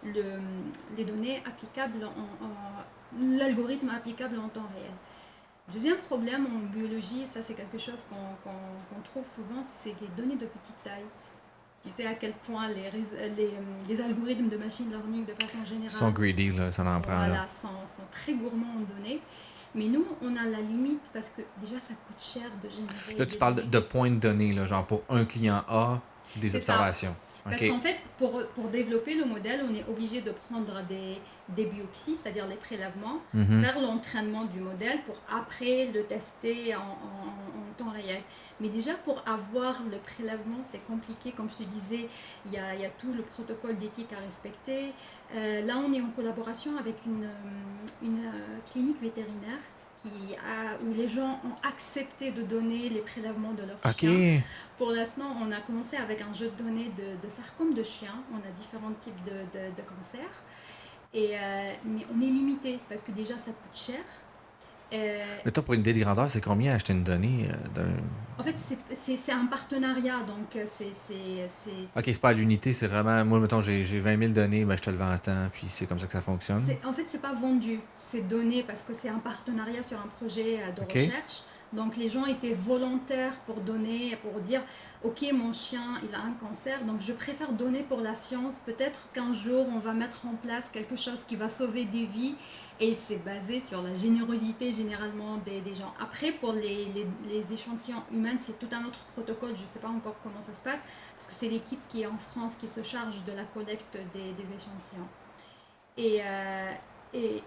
les données applicables, l'algorithme applicable en temps réel. Deuxième problème en biologie, ça c'est quelque chose qu'on trouve souvent, c'est les données de petite taille. Tu sais à quel point les algorithmes de machine learning, de façon Ils générale, sont greedy, là, ça en prend, là. voilà, sont très gourmands en données. Mais nous, on a la limite parce que déjà, ça coûte cher de générer Là, tu des parles données. de points de données, là, genre pour un client A, des C'est ça. observations. Parce OK. qu'en fait, pour développer le modèle, on est obligé de prendre des biopsies, c'est-à-dire les prélèvements, Mhm. faire l'entraînement du modèle pour après le tester en temps réel. Mais déjà, pour avoir le prélèvement, c'est compliqué. Comme je te disais, il y a tout le protocole d'éthique à respecter. Là, on est en collaboration avec une clinique vétérinaire où les gens ont accepté de donner les prélèvements de leurs OK. chiens. Pour l'instant, on a commencé avec un jeu de données de sarcome de chien. On a différents types de cancers. Mais on est limité parce que déjà, ça coûte cher. Mais toi, pour une idée de grandeur, c'est combien acheter une donnée d'un... En fait, c'est un partenariat, donc OK, c'est pas à l'unité, c'est vraiment... Moi, mettons, j'ai 20 000 données, ben, je te le vends à temps, puis c'est comme ça que ça fonctionne. en fait, c'est pas vendu, c'est donné parce que c'est un partenariat sur un projet de OK. recherche. Donc les gens étaient volontaires pour donner, pour dire, ok, mon chien, il a un cancer, donc je préfère donner pour la science. Peut-être qu'un jour, on va mettre en place quelque chose qui va sauver des vies. Et c'est basé sur la générosité généralement des gens. Après, pour les échantillons humains, c'est tout un autre protocole. Je ne sais pas encore comment ça se passe, parce que c'est l'équipe qui est en France qui se charge de la collecte des échantillons. Et,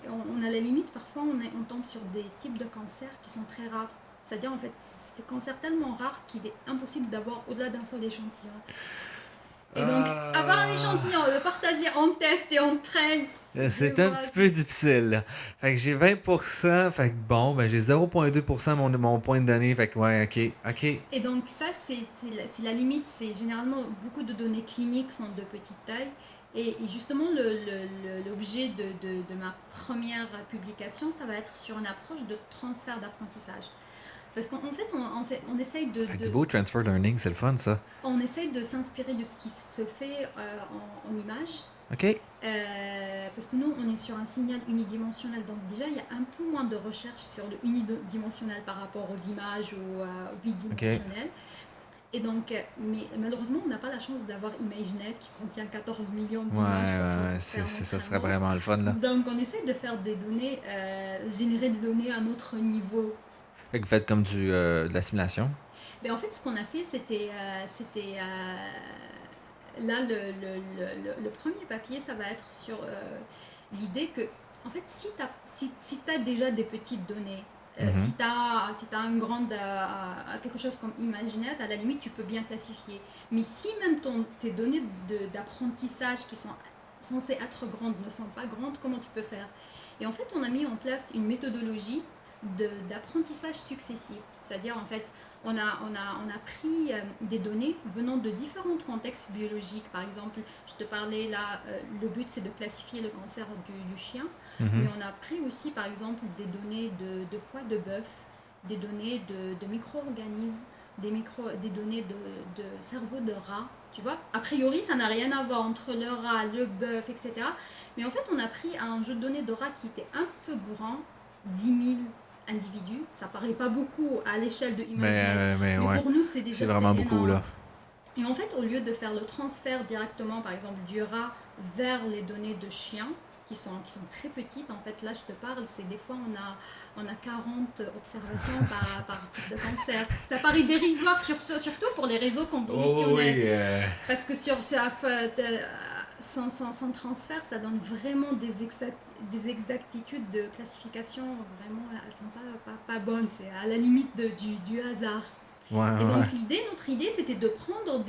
on a la limite, parfois on tombe sur des types de cancers qui sont très rares. C'est-à-dire, en fait, c'est des cancers tellement rares qu'il est impossible d'avoir au-delà d'un seul échantillon. Et donc, avoir un échantillon, le partager en test et en train, C'est un petit peu difficile, là. Fait que j'ai 20%, fait que bon, ben j'ai 0,2% mon point de données, fait que ouais, OK. Et donc ça, c'est la limite. C'est généralement beaucoup de données cliniques sont de petite taille. Et justement, l'objet de ma première publication, ça va être sur une approche de transfert d'apprentissage. Parce qu'en fait, on essaye Fait que du beau transfer learning, c'est le fun, ça. on essaye de s'inspirer de ce qui se fait en images. OK. Parce que nous, on est sur un signal unidimensionnel. Donc déjà, il y a un peu moins de recherche sur le unidimensionnel par rapport aux images ou au bidimensionnel. Et donc, mais malheureusement, on n'a pas la chance d'avoir ImageNet qui contient 14 millions d'images. Ouais, ça serait vraiment le fun, là. Donc, on essaie de faire des données, générer des données à un autre niveau. Fait que vous faites comme de la simulation. Mais en fait, ce qu'on a fait, là, le premier papier, ça va être sur l'idée que, en fait, si tu as déjà des petites données, si tu as une grande, quelque chose comme ImageNet, à la limite, tu peux bien classifier. Mais si même tes données d'apprentissage qui sont censées être grandes ne sont pas grandes, comment tu peux faire? Et en fait, on a mis en place une méthodologie d'apprentissage successif. C'est-à-dire, en fait, on a pris des données venant de différents contextes biologiques. Par exemple, je te parlais là, le but c'est de classifier le cancer du chien, mais on a pris aussi par exemple des données de foie de bœuf, des données de micro-organismes, des données de cerveau de rat. Tu vois, a priori, ça n'a rien à voir entre le rat, le bœuf, etc. Mais en fait, on a pris un jeu de données de rat qui était un peu grand, 10 000 individus. Ça paraît pas beaucoup à l'échelle de ImageNet, mais ouais. pour nous, c'est déjà C'est vraiment beaucoup, énorme. là. Et en fait, au lieu de faire le transfert directement, par exemple, du rat vers les données de chiens, qui sont très petites, en fait, là, je te parle, c'est des fois, on a 40 observations par type de cancer. Ça paraît dérisoire, surtout pour les réseaux convolutionnels. Parce que sans transfert, ça donne vraiment des exactitudes de classification, vraiment, elles sont pas bonnes, c'est à la limite du hasard. Et donc notre idée, c'était de prendre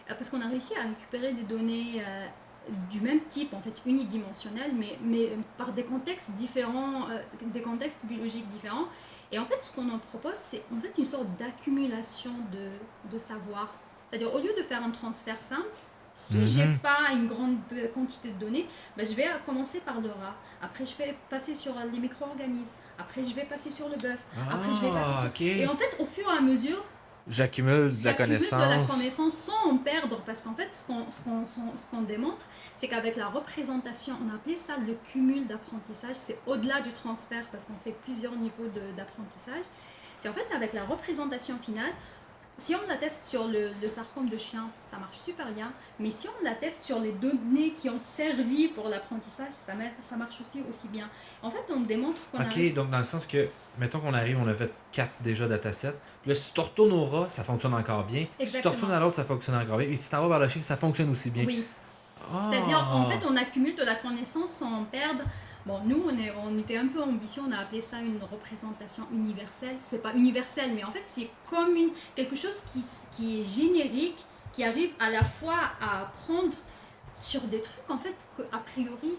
parce qu'on a réussi à récupérer des données du même type, en fait unidimensionnelles, mais par des contextes différents, des contextes biologiques différents. Et en fait, ce qu'on en propose, c'est en fait une sorte d'accumulation de savoir. C'est-à-dire, au lieu de faire un transfert simple, si j'ai pas une grande quantité de données, ben, je vais commencer par le rat. Après, je vais passer sur les micro-organismes. Après, je vais passer sur le bœuf. Après, je vais passer sur... Et en fait, au fur et à mesure, j'accumule de la connaissance sans en perdre, parce qu'en fait, ce qu'on démontre, c'est qu'avec la représentation, on appelait ça le cumul d'apprentissage, c'est au-delà du transfert, parce qu'on fait plusieurs niveaux d'apprentissage. C'est en fait, avec la représentation finale, Si on la teste sur le sarcome de chien, ça marche super bien. Mais si on la teste sur les données qui ont servi pour l'apprentissage, ça marche aussi bien. En fait, on démontre qu'on OK, arrive... donc dans le sens que, mettons qu'on arrive, on a fait 4 déjà datasets. Puis là, si tu retournes au rat, ça fonctionne encore bien. Si tu retournes Exactement. à l'autre, ça fonctionne encore bien. Et si tu vas vers le chien, ça fonctionne aussi bien. Oui. C'est-à-dire, en fait, Ah! on accumule de la connaissance sans en perdre. Bon, nous, on était un peu ambitieux, on a appelé ça une représentation universelle. C'est pas universel, mais en fait, c'est comme quelque chose qui est générique, qui arrive à la fois à apprendre sur des trucs, en fait, a priori,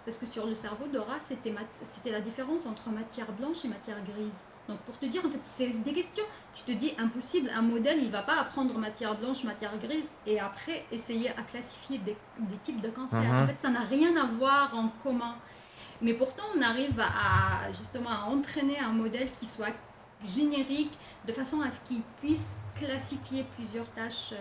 parce que sur le cerveau de rat, c'était la différence entre matière blanche et matière grise. Donc pour te dire, en fait, c'est des questions. Tu te dis, impossible, un modèle, il va pas apprendre matière blanche, matière grise, et après essayer à classifier des types de cancers. En fait, ça n'a rien à voir en commun. Mais pourtant, on arrive justement à entraîner un modèle qui soit générique, de façon à ce qu'il puisse classifier plusieurs tâches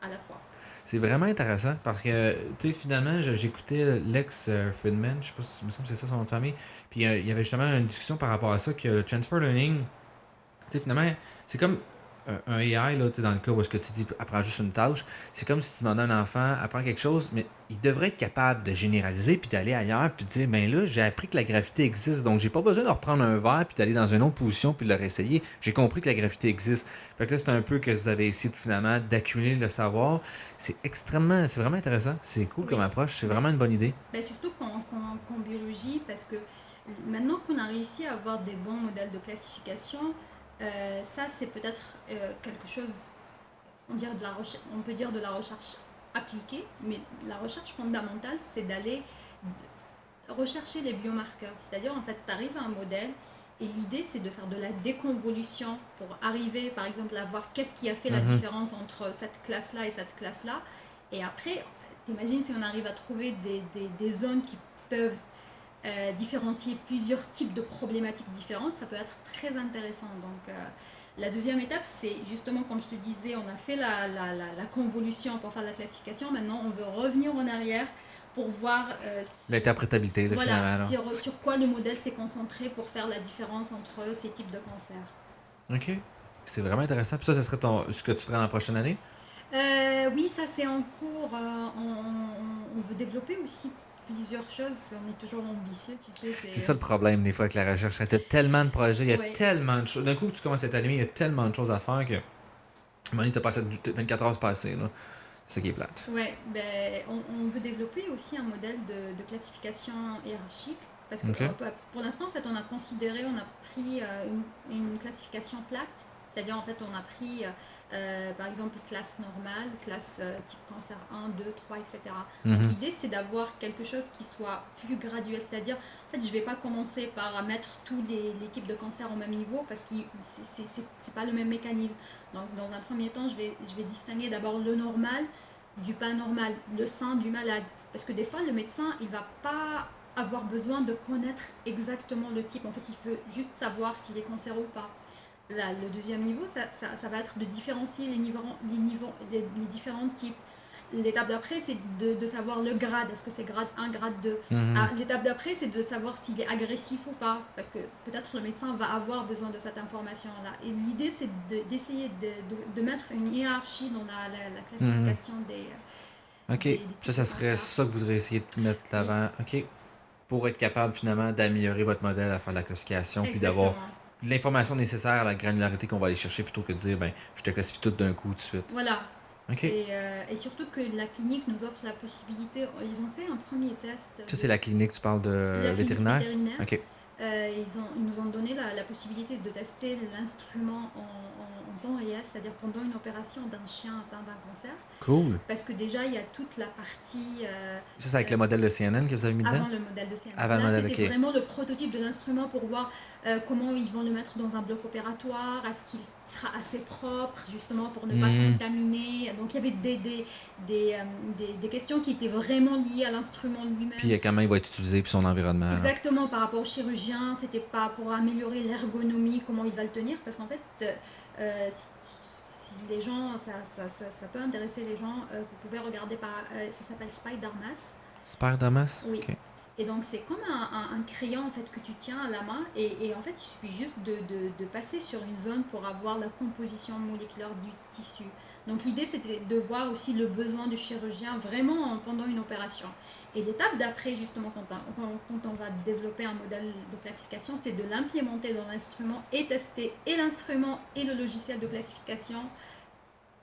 à la fois. C'est vraiment intéressant parce que, tu sais, finalement, j'écoutais Lex Friedman, je sais pas si il me semble que c'est ça son nom de famille, puis il y avait justement une discussion par rapport à ça, que le transfer learning, tu sais, finalement, c'est comme un AI, là, tu sais, dans le cas où est-ce que tu dis apprends juste une tâche, c'est comme si tu demandais à un enfant apprends quelque chose, mais il devrait être capable de généraliser puis d'aller ailleurs puis de dire ben là, j'ai appris que la gravité existe, donc j'ai pas besoin de reprendre un verre puis d'aller dans une autre position puis de le réessayer. J'ai compris que la gravité existe. Fait que là, c'est un peu que vous avez essayé finalement d'accumuler le savoir. C'est vraiment intéressant. C'est cool comme Oui. approche. C'est vraiment une bonne idée. Ben, surtout qu'en biologie, parce que maintenant qu'on a réussi à avoir des bons modèles de classification, ça c'est peut-être quelque chose, on peut dire de la recherche appliquée, mais la recherche fondamentale c'est d'aller rechercher les biomarqueurs. C'est-à-dire en fait tu arrives à un modèle et l'idée c'est de faire de la déconvolution pour arriver par exemple à voir qu'est-ce qui a fait la différence entre cette classe-là et cette classe-là. Et après, t'imagines si on arrive à trouver des zones qui peuvent différencier plusieurs types de problématiques différentes, ça peut être très intéressant. Donc la deuxième étape, c'est justement, comme je te disais, on a fait la convolution pour faire la classification. Maintenant, on veut revenir en arrière pour voir L'interprétabilité, voilà, finalement. sur quoi le modèle s'est concentré pour faire la différence entre ces types de cancers. OK. C'est vraiment intéressant. Puis ça serait ce que tu ferais la prochaine année? Oui, ça c'est en cours. On veut développer aussi plusieurs choses. On est toujours ambitieux, tu sais. C'est ça le problème des fois avec la recherche. Tu as tellement de projets, il y a Ouais. tellement de choses. D'un coup, tu commences à t'allumer, il y a tellement de choses à faire que. À un moment donné, t'as passé 24 heures passées, là. C'est ça qui est plate. Ouais, ben, on veut développer aussi un modèle de classification hiérarchique. Parce que OK. pour l'instant, en fait, on a pris une classification plate. C'est-à-dire, en fait, on a pris, par exemple, classe normale, classe type cancer 1, 2, 3, etc. Donc, l'idée, c'est d'avoir quelque chose qui soit plus graduel. C'est-à-dire, en fait, je ne vais pas commencer par mettre tous les types de cancers au même niveau parce que c'est pas le même mécanisme. Donc, dans un premier temps, je vais distinguer d'abord le normal du pas normal, le sain du malade. Parce que des fois, le médecin, il va pas avoir besoin de connaître exactement le type. En fait, il veut juste savoir s'il est cancéreux ou pas. Là, le deuxième niveau, ça va être de différencier les différents types. L'étape d'après, c'est de savoir le grade. Est-ce que c'est grade 1, grade 2 L'étape d'après, c'est de savoir s'il est agressif ou pas. Parce que peut-être le médecin va avoir besoin de cette information-là. Et l'idée, c'est d'essayer de mettre une hiérarchie dans la classification OK. des types Ça de serait cancers. ça que vous voudriez essayer de mettre Oui, l'avant. OK. Pour être capable, finalement, d'améliorer votre modèle à faire de la classification, puis d'avoir exactement. l'information nécessaire à la granularité qu'on va aller chercher plutôt que de dire, ben, je te classifie tout d'un coup, tout de suite. Voilà. OK. Et surtout que la clinique nous offre la possibilité. Ils ont fait un premier test. Ça, c'est la clinique, tu parles de La clinique vétérinaire? vétérinaire. OK. Ils nous ont donné la possibilité de tester l'instrument en temps réel, c'est-à-dire pendant une opération d'un chien atteint d'un cancer. Cool. Parce que déjà, il y a toute la partie Ça, c'est avec le modèle de CNN que vous avez mis dedans? avant le modèle de CNN. Avant le Là, modèle, c'était OK. vraiment le prototype de l'instrument pour voir comment ils vont le mettre dans un bloc opératoire, est-ce qu'il sera assez propre, justement, pour ne pas contaminer. Donc, il y avait des questions qui étaient vraiment liées à l'instrument lui-même. Puis comment il va être utilisé, puis son environnement. Là. Exactement, par rapport au chirurgien, c'était pas pour améliorer l'ergonomie, comment il va le tenir, parce qu'en fait, si les gens, ça peut intéresser les gens, vous pouvez regarder ça s'appelle Spider-Mass. Spider-Damas? Oui. OK. Et donc c'est comme un crayon en fait que tu tiens à la main et en fait il suffit juste de passer sur une zone pour avoir la composition moléculaire du tissu. Donc l'idée c'était de voir aussi le besoin du chirurgien vraiment pendant une opération. Et l'étape d'après justement quand on va développer un modèle de classification, c'est de l'implémenter dans l'instrument et tester et l'instrument et le logiciel de classification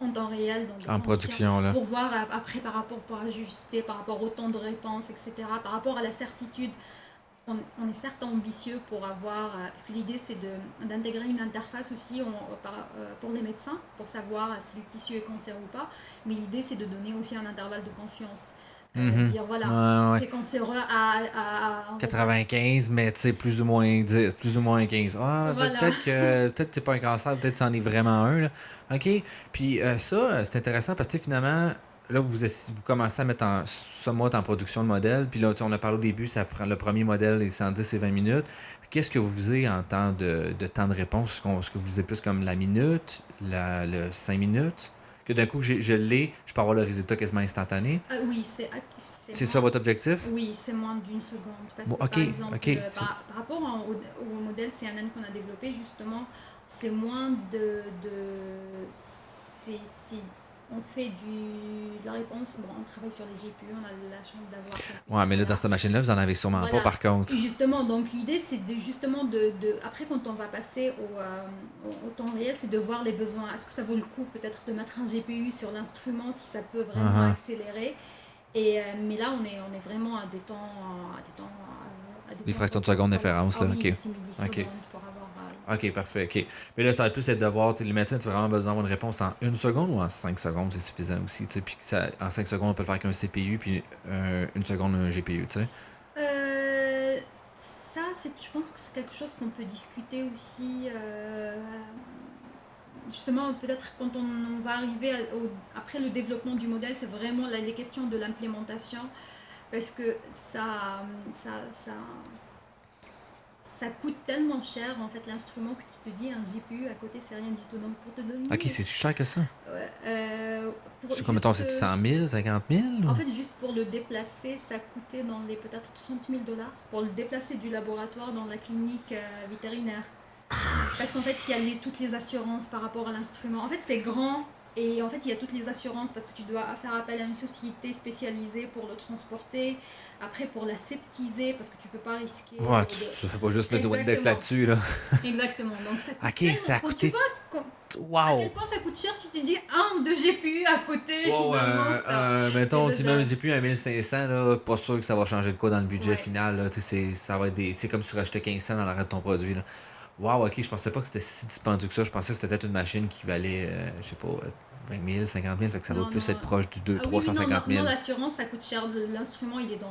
en temps réel dans des En conditions production, là. pour voir après par rapport pour ajuster par rapport au temps de réponse, etc. Par rapport à la certitude, on est certes ambitieux pour avoir parce que l'idée c'est d'intégrer une interface aussi pour les médecins pour savoir si le tissu est cancéreux ou pas, mais l'idée c'est de donner aussi un intervalle de confiance. Dire voilà, Ouais, ouais. c'est cancéreux à 95, mais tu sais, plus ou moins 10, plus ou moins 15. Ah, voilà. peut-être que c'est pas un cancer, peut-être que c'en est vraiment un, là. OK. Puis ça, c'est intéressant parce que tu sais, finalement, là, vous commencez à mettre en production le modèle. Puis là, tu sais, on a parlé au début, ça prend le premier modèle, les 110 et 20 minutes. Puis qu'est-ce que vous visez en temps de temps de réponse? Est-ce que vous visez plus comme la minute, le 5 minutes? Que d'un coup, je l'ai, je peux avoir le résultat quasiment instantané. Oui, C'est ça votre objectif? oui, c'est moins d'une seconde. Parce Bon, que OK, par exemple, OK. par rapport au modèle CNN qu'on a développé, justement, c'est moins on fait de la réponse. Bon, on travaille sur les GPU, on a la chance d'avoir. Ouais, mais là, dans Voilà. cette machine-là, vous en avez sûrement Voilà. pas, par contre. Justement, donc l'idée, c'est justement après, quand on va passer au temps réel, c'est de voir les besoins. Est-ce que ça vaut le coup peut-être de mettre un GPU sur l'instrument si ça peut vraiment accélérer? Mais là, on est vraiment à des temps. Des fractions de seconde de différence, là. Oui, OK. 6 millisecondes OK. pour avoir. OK, parfait. OK. Mais là, ça va plus être de voir, tu sais, le médecin, tu as vraiment besoin d'avoir une réponse en 1 seconde ou en 5 secondes, c'est suffisant aussi, tu sais. Puis en 5 secondes, on peut le faire avec un CPU, puis 1 seconde, un GPU, tu sais. Ça, je pense que c'est quelque chose qu'on peut discuter aussi. Justement, peut-être quand on va arriver après le développement du modèle, c'est vraiment les questions de l'implémentation. Parce que ça coûte tellement cher, en fait, l'instrument que tu te dis, un GPU à côté, c'est rien du tout. Donc, pour te donner. OK, c'est si cher que ça. C'est comme, juste, mettons, c'est 100 000, 50 000? en fait, juste pour le déplacer, ça coûtait dans les peut-être 30 000 dollars pour le déplacer du laboratoire dans la clinique vétérinaire. Parce qu'en fait, il y a toutes les assurances par rapport à l'instrument. En fait, c'est grand et en fait, il y a toutes les assurances parce que tu dois faire appel à une société spécialisée pour le transporter. Après, pour l'aseptiser parce que tu peux pas risquer. Ouais, tu fais pas juste mettre du Windex Exactement. là-dessus, là. Exactement. Donc, ça coûte OK, ça a quand coûté. tu vois à Wow! quel point ça coûte cher, tu te dis un ou deux GPU à côté. Wow, Finalement, mettons, c'est tu mets un GPU à 1500, là, pas sûr que ça va changer de quoi dans le budget Ouais. final, là. Tu sais, ça va être c'est comme si tu rachetais 15 cents dans l'arrêt de ton produit, là. Wow, OK, je pensais pas que c'était si dispendieux que ça. Je pensais que c'était peut-être une machine qui valait, je sais pas, 20 000, 50 000. Fait que ça doit plus être proche du 200, 350 000. Non, l'assurance, ça coûte cher. L'instrument, il est dans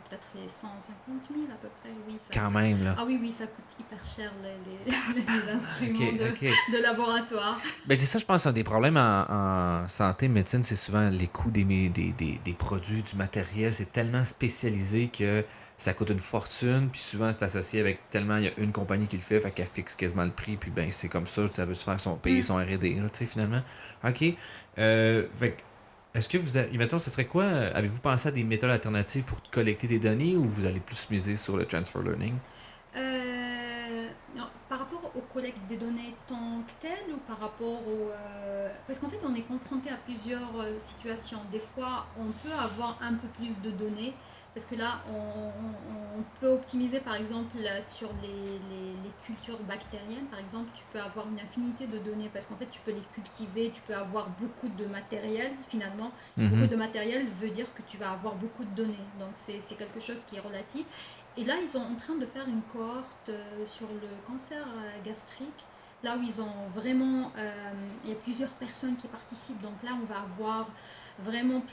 peut-être les 150 000 à peu près. Oui, Quand même, là. Ah oui, ça coûte hyper cher les instruments de laboratoire. Ben, c'est ça, je pense, un des problèmes en santé, médecine, c'est souvent les coûts des produits, du matériel. C'est tellement spécialisé que ça coûte une fortune, puis souvent c'est associé avec tellement il y a une compagnie qui le fait qu'elle fixe quasiment le prix, puis ben c'est comme ça veut se faire payer son R&D, là, tu sais, finalement. OK. Fait que, est-ce que mettons, ce serait quoi, avez-vous pensé à des méthodes alternatives pour collecter des données ou vous allez plus miser sur le transfer learning? Non, par rapport aux collectes des données tant que telles ou par rapport parce qu'en fait, on est confronté à plusieurs situations. Des fois, on peut avoir un peu plus de données parce que là, on peut optimiser par exemple sur les cultures bactériennes. Par exemple, tu peux avoir une infinité de données parce qu'en fait, tu peux les cultiver, tu peux avoir beaucoup de matériel finalement. Beaucoup de matériel veut dire que tu vas avoir beaucoup de données. Donc, c'est quelque chose qui est relatif. Et là, ils sont en train de faire une cohorte sur le cancer gastrique, là où ils ont vraiment, il y a plusieurs personnes qui participent, donc là, on va avoir vraiment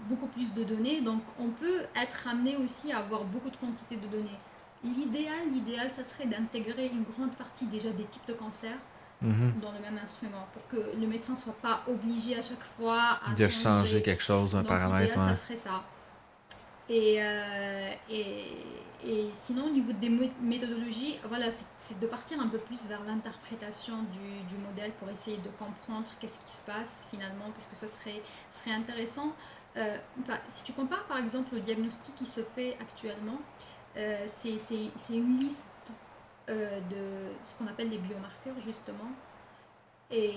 beaucoup plus de données, donc on peut être amené aussi à avoir beaucoup de quantité de données. L'idéal, ça serait d'intégrer une grande partie déjà des types de cancer dans le même instrument, pour que le médecin ne soit pas obligé à chaque fois à de changer quelque chose, un paramètre. L'idéal, ça serait ça. Et sinon, au niveau des méthodologies, voilà, c'est de partir un peu plus vers l'interprétation du modèle pour essayer de comprendre qu'est-ce qui se passe finalement, parce que ça serait intéressant. Si tu compares par exemple au diagnostic qui se fait actuellement, c'est une liste de ce qu'on appelle des biomarqueurs justement. Et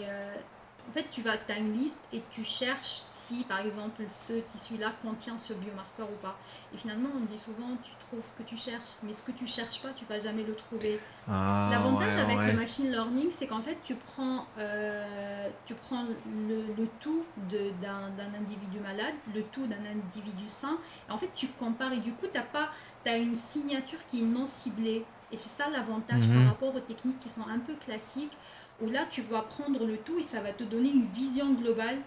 en fait, tu as une liste et tu cherches si, par exemple, ce tissu-là contient ce biomarqueur ou pas. Et finalement, on dit souvent, tu trouves ce que tu cherches, mais ce que tu cherches pas, tu vas jamais le trouver. Ah, L'avantage ouais, avec le ouais. machine learning, c'est qu'en fait, tu prends le tout d'un individu malade, le tout d'un individu sain, et en fait, tu compares, et du coup, t'as une signature qui est non ciblée. Et c'est ça l'avantage par Mhm. rapport aux techniques qui sont un peu classiques, où là, tu vas prendre le tout et ça va te donner une vision globale,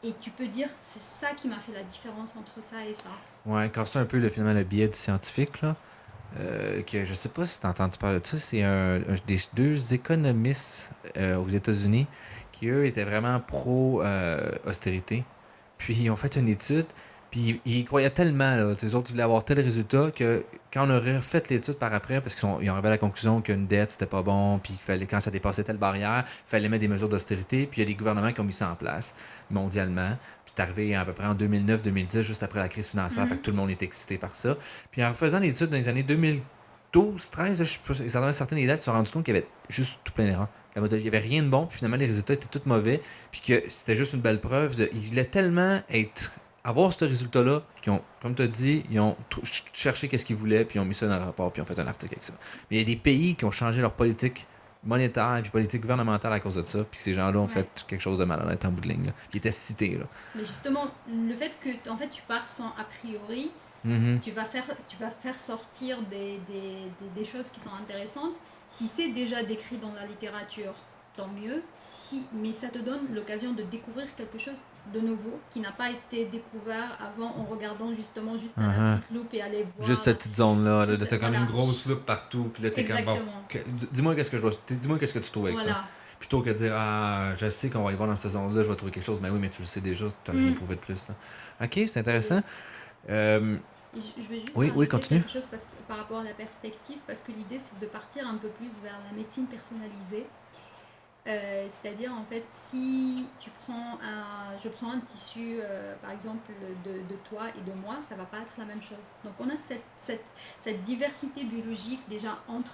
et tu peux dire, c'est ça qui m'a fait la différence entre ça et ça. Ouais, quand c'est un peu le, finalement le biais du scientifique, là, que je sais pas si tu as entendu parler de ça, c'est des deux économistes aux États-Unis qui, eux, étaient vraiment pro-austérité. Puis ils ont fait une étude, puis ils y croyaient tellement, là, les autres voulaient avoir tel résultat que quand on aurait fait l'étude par après, parce qu'ils ils ont arrivé à la conclusion qu'une dette c'était pas bon, puis qu'il fallait, quand ça dépassait telle barrière, il fallait mettre des mesures d'austérité, puis il y a des gouvernements qui ont mis ça en place mondialement. Puis c'est arrivé à peu près en 2009-2010, juste après la crise financière, fait que Mhm. tout le monde était excité par ça. Puis en faisant l'étude dans les années 2012, 13, je sais pas exactement certaines dates, ils se sont rendus compte qu'il y avait juste tout plein d'erreurs. Il n'y avait rien de bon, puis finalement les résultats étaient tous mauvais, puis que c'était juste une belle preuve de. Ils voulaient tellement avoir ce résultat-là, qu'ils ont, comme tu as dit, ils ont cherché qu'est-ce qu'ils voulaient, puis ils ont mis ça dans le rapport, puis ils ont fait un article avec ça. Mais il y a des pays qui ont changé leur politique monétaire et politique gouvernementale à cause de ça, puis ces gens-là ont Ouais. fait quelque chose de malhonnête en bout de ligne. Là. Puis ils étaient cités. Là. Mais justement, le fait que en fait, tu pars sans a priori, Mhm. tu vas faire sortir des choses qui sont intéressantes. Si c'est déjà décrit dans la littérature, tant mieux. Mais ça te donne l'occasion de découvrir quelque chose de nouveau qui n'a pas été découvert avant en regardant justement juste à la Uh-huh. petite loupe et aller Juste voir. cette petite zone-là, là, t'as comme une Voilà, grosse loupe partout, puis là t'es comme bon, exactement. dis-moi qu'est-ce que je dois, dis-moi qu'est-ce que tu trouves avec ça. Voilà. Plutôt que de dire ah je sais qu'on va y voir dans cette zone-là, je vais trouver quelque chose, mais oui mais tu le sais déjà, t'as rien Mm. prouvé de plus. Là. Ok, c'est Et, intéressant. Euh, et je vais juste oui, rajouter continue. quelque chose par rapport à la perspective, parce que l'idée c'est de partir un peu plus vers la médecine personnalisée. C'est-à-dire en fait si je prends un tissu par exemple de toi et de moi, ça va pas être la même chose. Donc on a cette diversité biologique déjà entre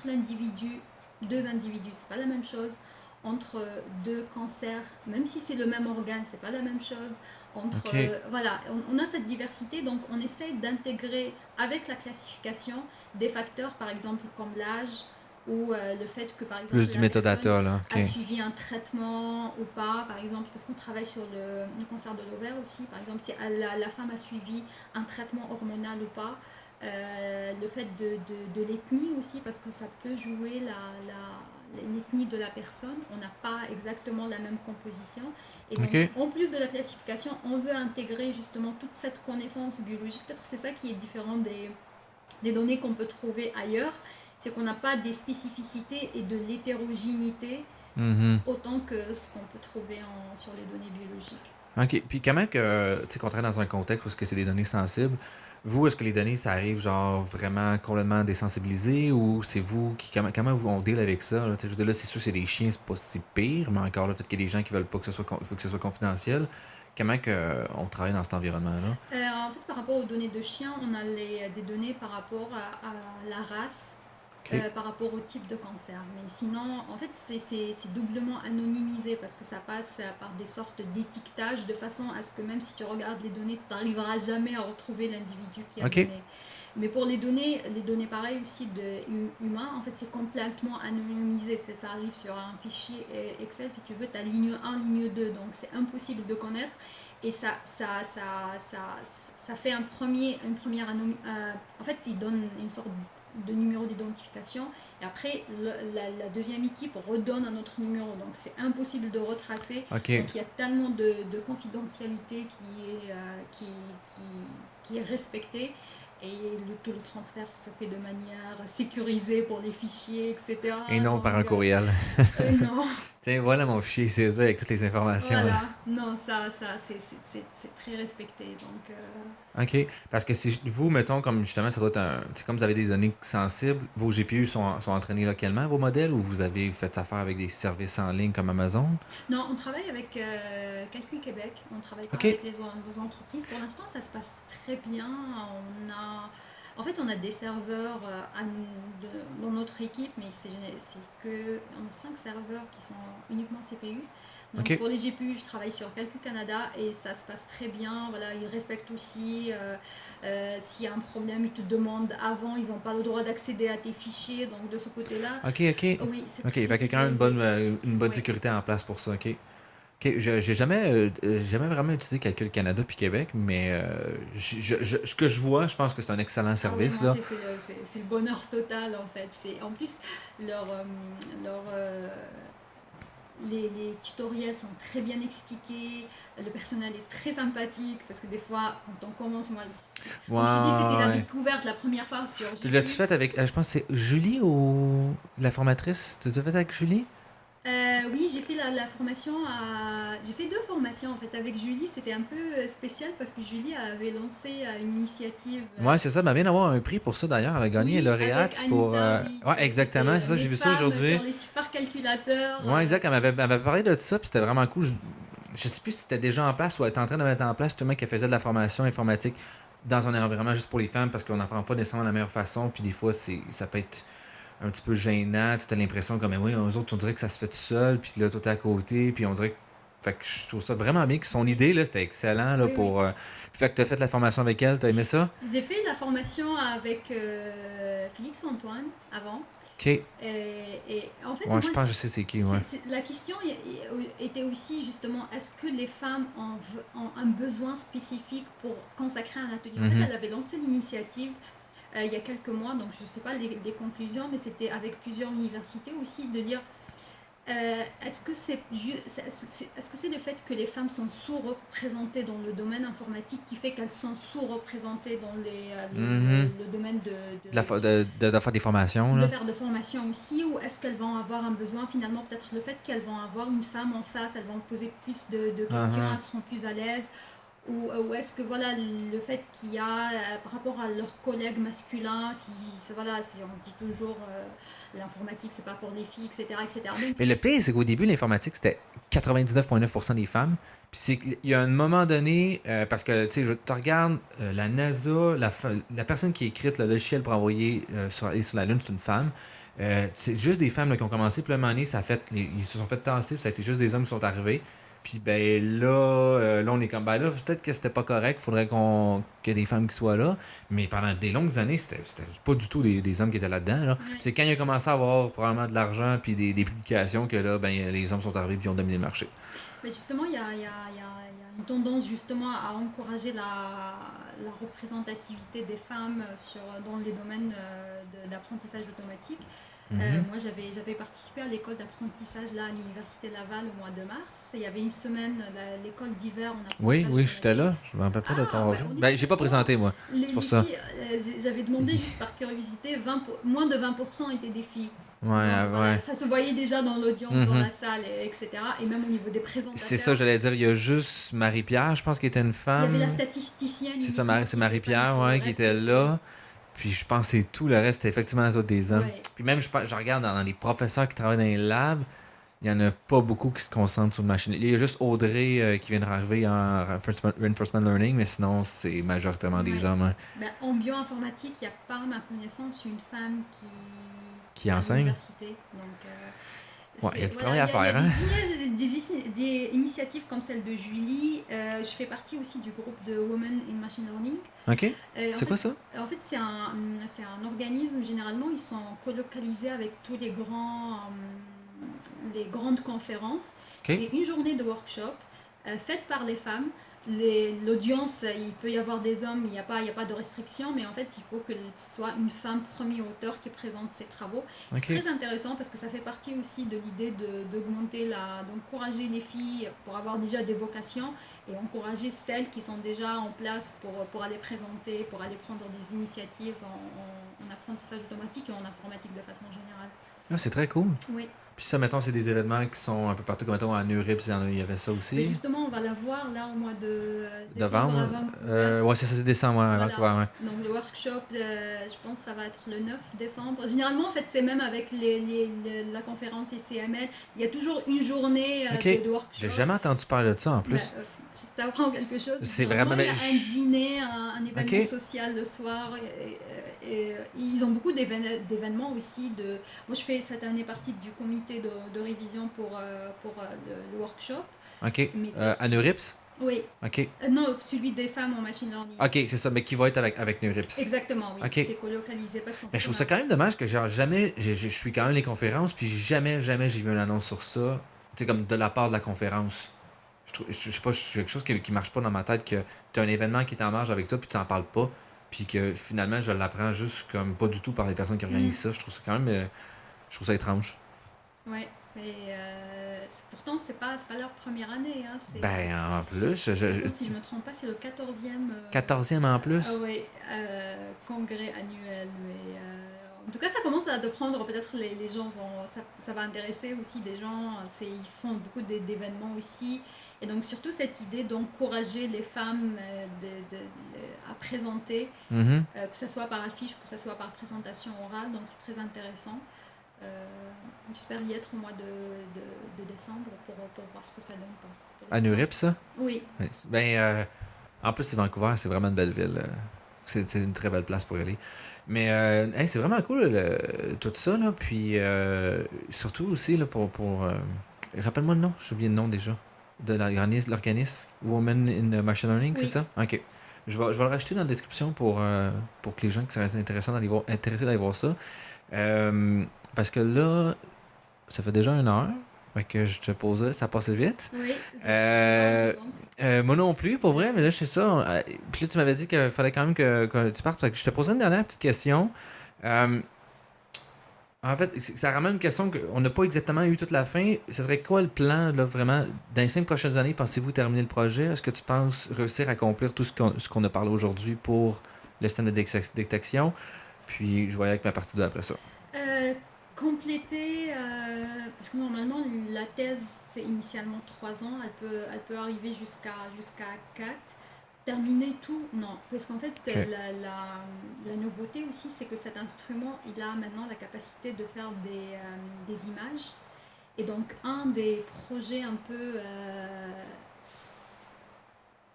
deux individus, c'est pas la même chose. Entre deux cancers, même si c'est le même organe, c'est pas la même chose. Ok. Voilà, on a cette diversité, donc on essaie d'intégrer avec la classification des facteurs, par exemple comme l'âge, ou le fait que par exemple Plus du la personne metadata là, a ok. suivi un traitement ou pas, par exemple, parce qu'on travaille sur le cancer de l'ovaire aussi, par exemple, si la femme a suivi un traitement hormonal ou pas, le fait de l'ethnie aussi, parce que ça peut jouer l'ethnie de la personne, on n'a pas exactement la même composition. Et donc, Ok. en plus de la classification, on veut intégrer justement toute cette connaissance biologique. Peut-être c'est ça qui est différent des données qu'on peut trouver ailleurs, c'est qu'on n'a pas des spécificités et de l'hétérogénéité Mhm. autant que ce qu'on peut trouver sur les données biologiques. Ok. Puis comment que, tu sais, qu'on travaille dans un contexte où c'est des données sensibles, vous, est-ce que les données, ça arrive genre vraiment complètement désensibilisé ou c'est vous qui, comment vous on deal avec ça? Là? Tu sais, je veux dire, là, c'est sûr, c'est des chiens, c'est pas si pire, mais encore là, peut-être qu'il y a des gens qui veulent pas que ce soit, faut que ce soit confidentiel. Comment que, on travaille dans cet environnement-là? En fait, par rapport aux données de chiens, on a des données par rapport à la race, Ok. par rapport au type de cancer. Mais sinon, en fait, c'est doublement anonymisé parce que ça passe par des sortes d'étiquetage de façon à ce que même si tu regardes les données, tu n'arriveras jamais à retrouver l'individu qui a Ok. donné. Mais pour les données pareilles aussi de humains, en fait, c'est complètement anonymisé. Ça arrive sur un fichier Excel, si tu veux, tu as ligne 1, ligne 2, donc c'est impossible de connaître. Et ça fait une première en fait, il donne une sorte de numéro d'identification et après la deuxième équipe redonne un autre numéro, donc c'est impossible de retracer. Ok. Donc il y a tellement de confidentialité qui est respectée et tout le transfert se fait de manière sécurisée pour les fichiers, etc. Et non par un Donc courriel. non. Tiens, voilà mon fichier CESA avec toutes les informations. Là. Voilà, non, c'est très respecté. Donc, OK. Parce que si vous, mettons, comme justement, ça doit être un. C'est comme vous avez des données sensibles, vos GPU sont entraînés localement, vos modèles, ou vous avez fait affaire avec des services en ligne comme Amazon? non, on travaille avec Calcul Québec, on ne travaille pas OK. avec les entreprises. Pour l'instant, ça se passe très bien. En fait, on a des serveurs dans notre équipe, mais on a 5 serveurs qui sont uniquement CPU. Donc OK. pour les GPU, je travaille sur Calcul Canada et ça se passe très bien. Voilà, ils respectent aussi. S'il y a un problème, ils te demandent avant. Ils n'ont pas le droit d'accéder à tes fichiers. Donc de ce côté-là, OK, OK. oui, c'est OK. Fait très qu'il y a quand même sécurisé. une bonne Oui. sécurité en place pour ça. OK. OK. J'ai jamais vraiment utilisé Calcul Canada puis Québec, mais ce que je vois, je pense que c'est un excellent Ah oui, service, moi là. c'est le bonheur total en fait. En plus, leur, euh, leur, les tutoriels sont très bien expliqués, le personnel est très sympathique parce que des fois, quand on commence, moi, Ouais, comme je te dis, c'était la ouais. découverte la première fois sur Tu l'as-tu GPU. fait avec, je pense que c'est Julie ou la formatrice? Tu l'as fait avec Julie? Oui, j'ai fait la formation J'ai fait deux formations en fait. Avec Julie, c'était un peu spécial parce que Julie avait lancé une initiative. Ouais, c'est ça. Elle vient d'avoir un prix pour ça d'ailleurs. Elle a gagné un Oui, avec lauréate pour. Anita, oui, Ouais, exactement. c'était C'est ça, les j'ai vu ça femmes aujourd'hui. sur les supercalculateurs. Ouais, exact. Elle m'avait parlé de ça, puis c'était vraiment cool. Je sais plus si c'était déjà en place ou elle était en train de mettre en place justement qu'elle faisait de la formation informatique dans un environnement juste pour les femmes parce qu'on n'apprend pas nécessairement de la meilleure façon. Puis des fois, ça peut être un petit peu gênant. Tu as l'impression comme, mais oui, eux autres, on dirait que ça se fait tout seul, puis là, tout est à côté, puis on dirait que. Fait que je trouve ça vraiment bien que son idée, là, c'était excellent, là, Oui, oui. pour. Fait que tu as fait la formation avec elle, t'as aimé ça? J'ai fait la formation avec Félix Antoine avant. Ok. Ouais, Et en fait, moi, je pense que je sais c'est qui, ouais. la question était aussi justement, est-ce que les femmes ont un besoin spécifique pour consacrer un atelier? En fait, Mhm. elle avait lancé l'initiative il y a quelques mois, donc je ne sais pas les conclusions, mais c'était avec plusieurs universités aussi de dire est-ce que c'est le fait que les femmes sont sous-représentées dans le domaine informatique qui fait qu'elles sont sous-représentées dans Mhm. le domaine De faire des formations, de là. faire de formation aussi, ou est-ce qu'elles vont avoir un besoin finalement, peut-être le fait qu'elles vont avoir une femme en face, elles vont poser plus de questions, Uh-huh. elles seront plus à l'aise, ou est-ce que voilà le fait qu'il y a par rapport à leurs collègues masculins, si on dit toujours l'informatique c'est pas pour les filles, etc. etc. Donc, Mais le pire, c'est qu'au début, l'informatique, c'était 99,9% des femmes. Puis c'est qu'il y a un moment donné, parce que, tu sais, je te regarde, la NASA, la personne qui a écrit le logiciel pour envoyer aller sur la Lune, c'est une femme. C'est juste des femmes là, qui ont commencé, puis là, à un moment donné, ils se sont fait tasser, puis ça a été juste des hommes qui sont arrivés. Puis ben là, on est comme, ben là, peut-être que c'était pas correct, faudrait qu'il y ait des femmes qui soient là. Mais pendant des longues années, c'était pas du tout des hommes qui étaient là-dedans. Là. Puis ouais. c'est quand il a commencé à avoir probablement de l'argent puis des publications que là, ben, les hommes sont arrivés puis ont dominé le marché. Mais justement, il y a une tendance justement à encourager la représentativité des femmes dans les domaines d'apprentissage automatique. Mhm. Moi, j'avais participé à l'école d'apprentissage là à l'université Laval au mois de mars. Il y avait une semaine, l'école d'hiver en Oui, apprentissage oui, j'étais automatique. là. Je me rappelle pas de Ah, ton ouais, vu. on Ben, était j'ai pas trois. présenté, moi. Les, C'est pour les ça. filles, j'avais demandé juste par curiosité, moins de 20% étaient des filles. Ouais, Donc voilà, ouais. ça se voyait déjà dans l'audience, dans Mhm. la salle, etc. Et même au niveau des C'est ça, présentateurs. j'allais dire. Il y a juste Marie-Pierre, je pense, qui était une Il y avait la femme. statisticienne C'est ça, uniquement C'est qui était femme, Marie-Pierre, pour le ouais, qui reste était c'était. là. Puis je pense que c'est tout. Le reste, c'était effectivement tous des hommes. Ouais. Puis même, je regarde dans les professeurs qui travaillent dans les labs, il n'y en a pas beaucoup qui se concentrent sur le machine. Il y a juste Audrey qui vient d'arriver en reinforcement learning, mais sinon, c'est majoritairement des Ouais. hommes hein, Ben, en bioinformatique, il n'y a pas, à ma connaissance, une femme qui qui est à enseignent. l'université. Donc, Ouais, il y a du voilà, travail à il y faire, a hein? des initiatives comme celle de Julie. Je fais partie aussi du groupe de Women in Machine Learning. OK? En C'est quoi fait, ça? c'est un organisme, généralement, ils sont colocalisés avec tous les grandes conférences. OK? C'est une journée de workshop faite par les femmes. L'audience, il peut y avoir des hommes, il n'y a pas de restriction, mais en fait, il faut que ce soit une femme premier auteur qui présente ses travaux. OK. C'est très intéressant parce que ça fait partie aussi de l'idée d'encourager les filles pour avoir déjà des vocations et encourager celles qui sont déjà en place pour aller présenter, pour aller prendre des initiatives en apprentissage automatique et en informatique de façon générale. Ah, c'est très cool. Oui. Puis ça, mettons, c'est des événements qui sont un peu partout, comme mettons, à Neurips, il y avait ça Mais aussi. justement, on va la voir là au mois de décembre Novembre? à Vancouver. Ouais, c'est ça, c'est décembre, ouais, à Voilà. Vancouver, ouais. Donc le workshop, je pense que ça va être le 9 décembre. Généralement, en fait, c'est même avec la conférence ICML. Il y a toujours une journée Ok. de workshop. J'ai jamais entendu parler de ça, en plus. Ça apprend quelque chose. C'est Généralement, vraiment- il y a un dîner, un événement Ok. social le soir. Et ils ont beaucoup d'événements aussi. Moi, je fais cette année partie du comité de révision pour le workshop. Ok. Mais À Neurips? oui. Ok. Non, celui des femmes en machine learning. Ok, c'est ça, mais qui va être avec Neurips. Exactement, oui. Ok. C'est colocalisé parce qu'en Mais fait, je trouve on ça a- quand même dommage que genre jamais, je suis quand même les conférences, puis jamais j'ai vu une annonce sur ça, tu sais, comme de la part de la conférence. Je sais pas, c'est quelque chose qui marche pas dans ma tête, que tu as un événement qui est en marge avec toi, puis tu n'en parles pas, puis que finalement je l'apprends juste comme pas du tout par les personnes qui organisent ça. Je trouve ça quand même, je trouve ça étrange. Ouais. Et pourtant, c'est pas leur première année. Hein. Ben en plus, Si je ne me trompe pas, c'est le 14e. 14e en plus. Oui, congrès annuel. Mais, en tout cas, ça commence à de prendre. Peut-être les gens vont. Ça va intéresser aussi des gens. Ils font beaucoup d'événements aussi. Et donc, surtout cette idée d'encourager les femmes à présenter, Mhm. que ce soit par affiche, que ce soit par présentation orale. Donc, c'est très intéressant. J'espère y être au mois de décembre pour voir ce que ça donne. Pour À Neurips, ça? Oui. Ouais. Ben, en plus, c'est Vancouver, c'est vraiment une belle ville. C'est une très belle place pour y aller. Mais hey, c'est vraiment cool, tout ça, là. Puis, surtout aussi, là, rappelle-moi le nom, j'ai oublié le nom déjà. De l'organisme Women in Machine Learning, c'est Oui. ça? Ok. Je vais le rajouter dans la description pour que les gens qui seraient intéressés d'aller voir ça. Parce que là, ça fait déjà 1 heure. Fait que je te posais, ça passait vite. Oui. Euh, moi non plus, pour vrai, mais là, je sais ça. Puis là, tu m'avais dit qu'il fallait quand même que tu partes. Fait que je te poserai une dernière petite question. En fait, ça ramène une question qu'on n'a pas exactement eu toute la fin. Ce serait quoi le plan, là, vraiment, dans les 5 prochaines années, pensez-vous terminer le projet? Est-ce que tu penses réussir à accomplir tout ce qu'on a parlé aujourd'hui pour le système de détection? Puis, je voyais avec ma partie 2 après ça. Compléter, parce que normalement la thèse c'est initialement 3 ans, elle peut arriver jusqu'à 4. Terminer tout, non, parce qu'en fait Ok. la nouveauté aussi c'est que cet instrument il a maintenant la capacité de faire des images. Et donc un des projets un peu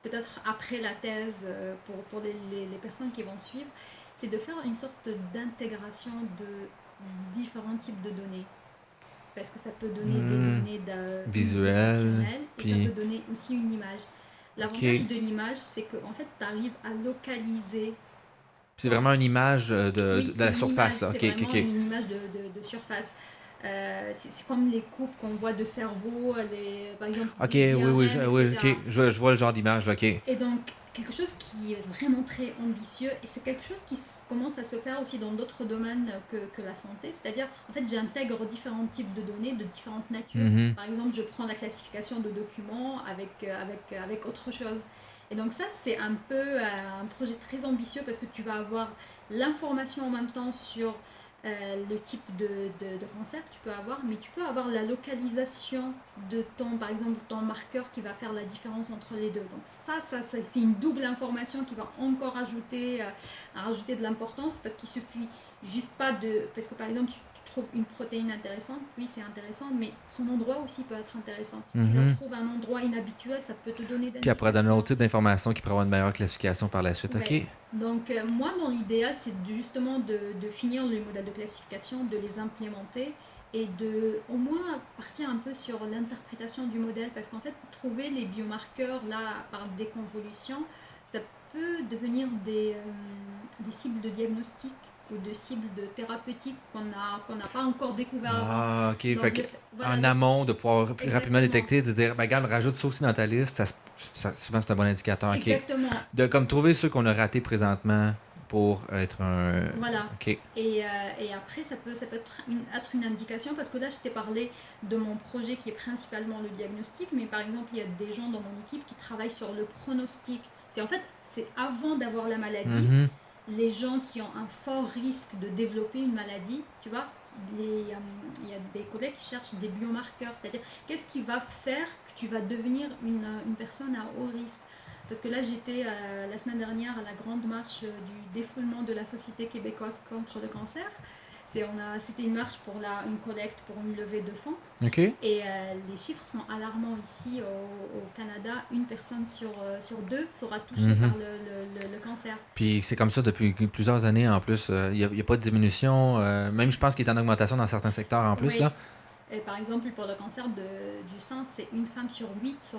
peut-être après la thèse pour les personnes qui vont suivre, c'est de faire une sorte d'intégration de différents types de données. Parce que ça peut donner des données visuelles, multidimensionnelles et puis- ça peut donner aussi une image. L'avantage Ok. de l'image, c'est qu'en fait, tu arrives à localiser. C'est vraiment une image Oui, de la c'est une surface, là. image, Ok, c'est ok, vraiment ok. une image de surface. C'est comme les coupes qu'on voit de cerveau, par exemple. Ok, des oui, IRM, oui, etc. ok. Je vois le genre d'image, là, ok. Et donc, quelque chose qui est vraiment très ambitieux, et c'est quelque chose qui commence à se faire aussi dans d'autres domaines que la santé, c'est-à-dire, en fait, j'intègre différents types de données de différentes natures. Mhm. Par exemple, je prends la classification de documents avec autre chose. Et donc ça, c'est un peu un projet très ambitieux parce que tu vas avoir l'information en même temps sur le type de cancer que tu peux avoir, mais tu peux avoir la localisation de par exemple, ton marqueur qui va faire la différence entre les deux. Donc ça c'est une double information qui va encore rajouter de l'importance parce qu'il suffit juste pas parce que par exemple, tu trouves une protéine intéressante, oui c'est intéressant, mais son endroit aussi peut être intéressant. Si tu trouves un endroit inhabituel, ça peut te donner des Puis après, donner un autre type d'information qui pourrait avoir une meilleure classification par la suite. Ouais. Ok. Donc moi, dans l'idéal, c'est justement de finir les modèles de classification, de les implémenter et de au moins partir un peu sur l'interprétation du modèle parce qu'en fait, trouver les biomarqueurs là par déconvolution, ça peut devenir des cibles de diagnostic ou de cibles de thérapeutique qu'on n'a pas encore découvert avant. Ah, ok. Donc, Fait que, voilà, en amont, de pouvoir plus rapidement Exactement. détecter, de dire, ben, regarde, rajoute ça aussi dans ta liste, souvent c'est un bon indicateur. Ok. Exactement. De comme trouver ceux qu'on a ratés présentement pour être un. Voilà. Ok. Et après, ça peut être une indication, parce que là, je t'ai parlé de mon projet qui est principalement le diagnostic, mais par exemple, il y a des gens dans mon équipe qui travaillent sur le pronostic. C'est avant d'avoir la maladie, Mhm. les gens qui ont un fort risque de développer une maladie, tu vois, il y a des collègues qui cherchent des biomarqueurs, c'est-à-dire qu'est-ce qui va faire que tu vas devenir une personne à haut risque. Parce que là, j'étais la semaine dernière à la grande marche du défoulement de la Société québécoise contre le cancer. C'était une marche pour une collecte pour une levée de fonds. OK. Et les chiffres sont alarmants ici au Canada. Une personne sur deux sera touchée par le cancer. Puis c'est comme ça depuis plusieurs années en plus. Il n'y a pas de diminution. Même je pense qu'il est en augmentation dans certains secteurs en plus. Oui. Là. Et par exemple, pour le cancer du sein, c'est une femme sur 8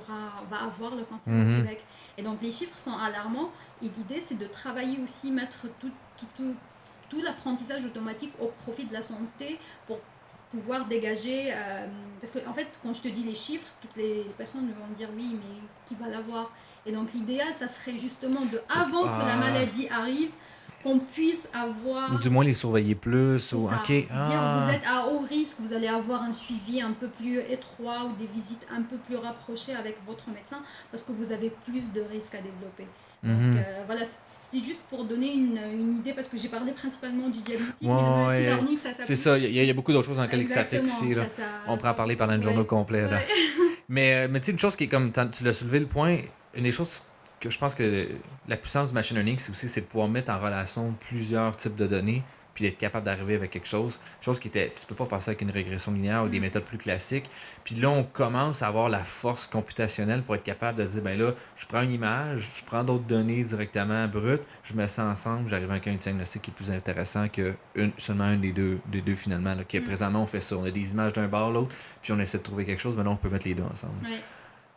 va avoir le cancer au Québec. Et donc les chiffres sont alarmants. Et l'idée, c'est de travailler aussi, mettre tout l'apprentissage automatique au profit de la santé pour pouvoir dégager. Parce que, en fait, quand je te dis les chiffres, toutes les personnes vont dire oui, mais qui va l'avoir? Et donc, l'idéal, ça serait justement avant que la maladie arrive, qu'on puisse avoir. Ou du moins les surveiller plus. Ou... Ça. OK. Dire vous êtes à haut risque, vous allez avoir un suivi un peu plus étroit ou des visites un peu plus rapprochées avec votre médecin parce que vous avez plus de risques à développer. Donc voilà, c'était juste pour donner une idée parce que j'ai parlé principalement du diagnostic, mais le machine learning, ça s'applique. C'est ça, il y a beaucoup d'autres choses dans lesquelles il s'applique ici. Là. On pourrait en parler pendant une journée complète. Là. Mais tu sais, une chose qui est comme tu l'as soulevé le point, une des choses que je pense que la puissance du machine learning, c'est de pouvoir mettre en relation plusieurs types de données puis d'être capable d'arriver avec quelque chose qui était, tu peux pas passer avec une régression linéaire ou des méthodes plus classiques. Puis là, on commence à avoir la force computationnelle pour être capable de dire, ben là, je prends une image, je prends d'autres données directement brutes, je mets ça ensemble, j'arrive avec un diagnostic qui est plus intéressant que seulement un des deux finalement. Là, qui présentement, on fait ça. On a des images d'un bord l'autre, puis on essaie de trouver quelque chose, mais là, on peut mettre les deux ensemble. Ouais.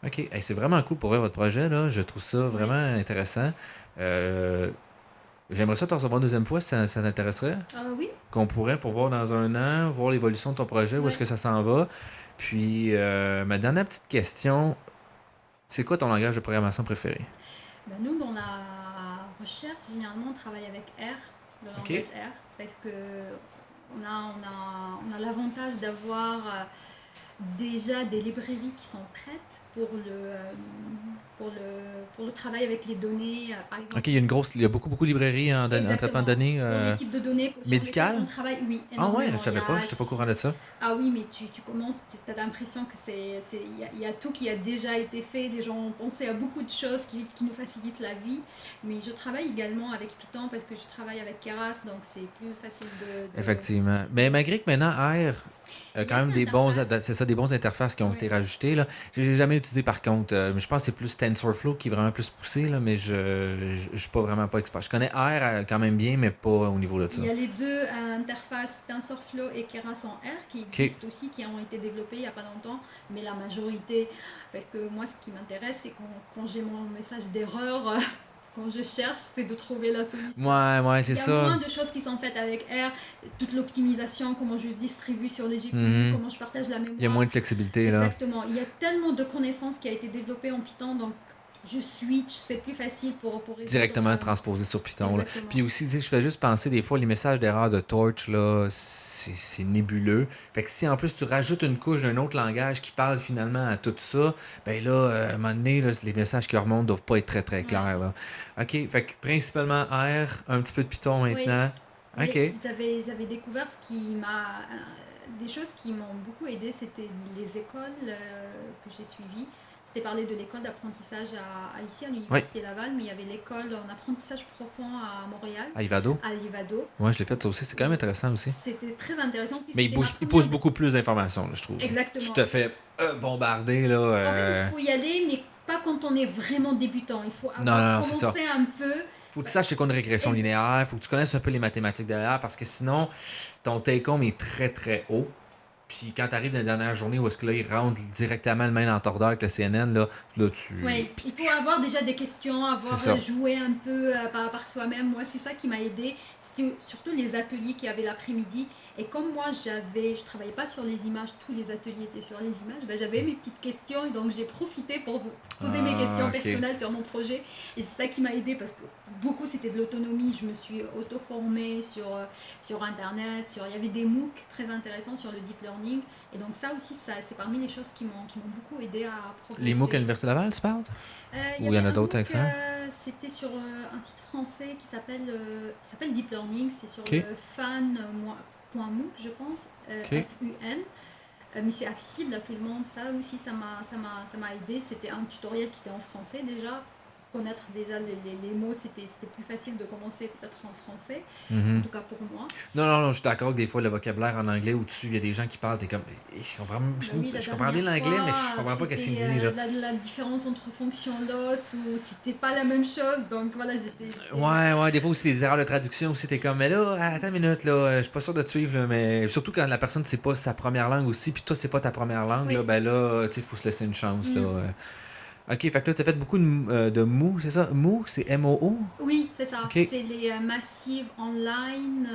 OK. Hey, c'est vraiment cool pour votre projet. Là. Je trouve ça vraiment intéressant. J'aimerais ça te recevoir une deuxième fois si ça t'intéresserait. Oui. Qu'on pourrait pour voir dans un an, voir l'évolution de ton projet, où est-ce que ça s'en va. Puis, ma dernière petite question, c'est quoi ton langage de programmation préféré? Ben nous, dans la recherche, généralement, on travaille avec R, le langage R, parce que on a l'avantage d'avoir déjà des librairies qui sont prêtes pour le travail avec les données, par exemple. OK, il y a beaucoup de librairies en traitement de données. Pour les types de données médicales? On travaille, oui. Ah ouais, je savais pas, je n'étais pas au courant de ça. Ah oui, mais tu commences, tu as l'impression que il y a tout qui a déjà été fait, des gens ont pensé à beaucoup de choses qui nous facilitent la vie, mais je travaille également avec Python parce que je travaille avec Keras, donc c'est plus facile de... Effectivement. Mais malgré que maintenant, R... quand même des bons interfaces qui ont été rajoutées. Là. Je l'ai jamais utilisé par contre. Je pense que c'est plus TensorFlow qui est vraiment plus poussé, là, mais je suis pas vraiment pas expert. Je connais R quand même bien, mais pas au niveau de ça. Il y a les deux interfaces TensorFlow et Keras en R qui existent aussi, qui ont été développées il n'y a pas longtemps, mais la majorité, parce que moi ce qui m'intéresse, c'est quand j'ai mon message d'erreur... Quand je cherche, c'est de trouver la solution. Ouais, c'est ça. Il y a moins de choses qui sont faites avec R, toute l'optimisation, comment je distribue sur les GPU, comment je partage la mémoire. Il y a moins de flexibilité là. Exactement. Il y a tellement de connaissances qui a été développées en Python, donc je switch, c'est plus facile pour directement transposer sur Python. Là. Puis aussi, je fais juste penser des fois, les messages d'erreur de Torch, là, c'est nébuleux. Fait que si en plus tu rajoutes une couche d'un autre langage qui parle finalement à tout ça, ben là, à un moment donné, là, les messages qui remontent ne doivent pas être très très clairs. Là. OK, fait que principalement R, un petit peu de Python maintenant. Oui. OK. J'avais découvert des choses qui m'ont beaucoup aidé, c'était les écoles que j'ai suivies. Je t'ai parlé de l'école d'apprentissage ici à l'Université Laval, mais il y avait l'école en apprentissage profond à Montréal. À Livado? À Livado. Oui, je l'ai fait ça aussi. C'est quand même intéressant aussi. C'était très intéressant. Mais il pousse beaucoup plus d'informations, je trouve. Exactement. Tu te fais bombarder. Là, En fait, il faut y aller, mais pas quand on est vraiment débutant. Il faut avoir commencé un peu. Faut que tu saches c'est quoi une régression linéaire. Faut que tu connaisses un peu les mathématiques derrière parce que sinon, ton take-home est très très haut. Puis quand tu arrives dans la dernière journée où est-ce que là, ils rentrent directement le main dans le tordeur avec le CNN, là tu... Oui, il faut avoir déjà des questions, joué un peu par soi-même. Moi, c'est ça qui m'a aidé. C'était surtout les ateliers qu'il y avait l'après-midi. Et comme moi, je travaillais pas sur les images, tous les ateliers étaient sur les images, j'avais mes petites questions et donc j'ai profité pour poser mes questions personnelles sur mon projet. Et c'est ça qui m'a aidé parce que beaucoup c'était de l'autonomie. Je me suis auto-formée sur Internet, il y avait des MOOC très intéressants sur le deep learning. Et donc ça aussi, c'est parmi les choses qui m'ont beaucoup aidé à progresser. Les MOOC à l'Université Laval, tu parles? Ou il y en a d'autres avec ça? C'était sur un site français qui s'appelle Deep Learning. C'est sur le .mou, je pense, OK. FUN. Mais c'est accessible à tout le monde. Ça aussi, ça m'a aidé. C'était un tutoriel qui était en français déjà. Connaître déjà les mots, c'était plus facile de commencer peut-être en français, en Mhm. tout cas pour moi. Non, non, non, je suis d'accord que des fois, le vocabulaire en anglais au-dessus, il y a des gens qui parlent, t'es comme, Bah oui, la je comprends bien dernière l'anglais, mais je fois, comprends pas ce qu'il me c'était dit, là. la différence entre fonction loss ou c'était pas la même chose. Donc voilà, Ouais, ouais, des fois aussi, des erreurs de traduction aussi, t'es comme, mais là, attends une minute, là, je suis pas sûr de te suivre, là, mais surtout quand la personne, c'est pas sa première langue aussi, puis toi, c'est pas ta première langue, là, Oui. ben là, tu sais, faut se laisser une chance, là. Mm. Ok, fait que là, t'as fait beaucoup de mou, c'est ça? Mou, c'est M-O-O? Oui, c'est ça. Ok, C'est les massives online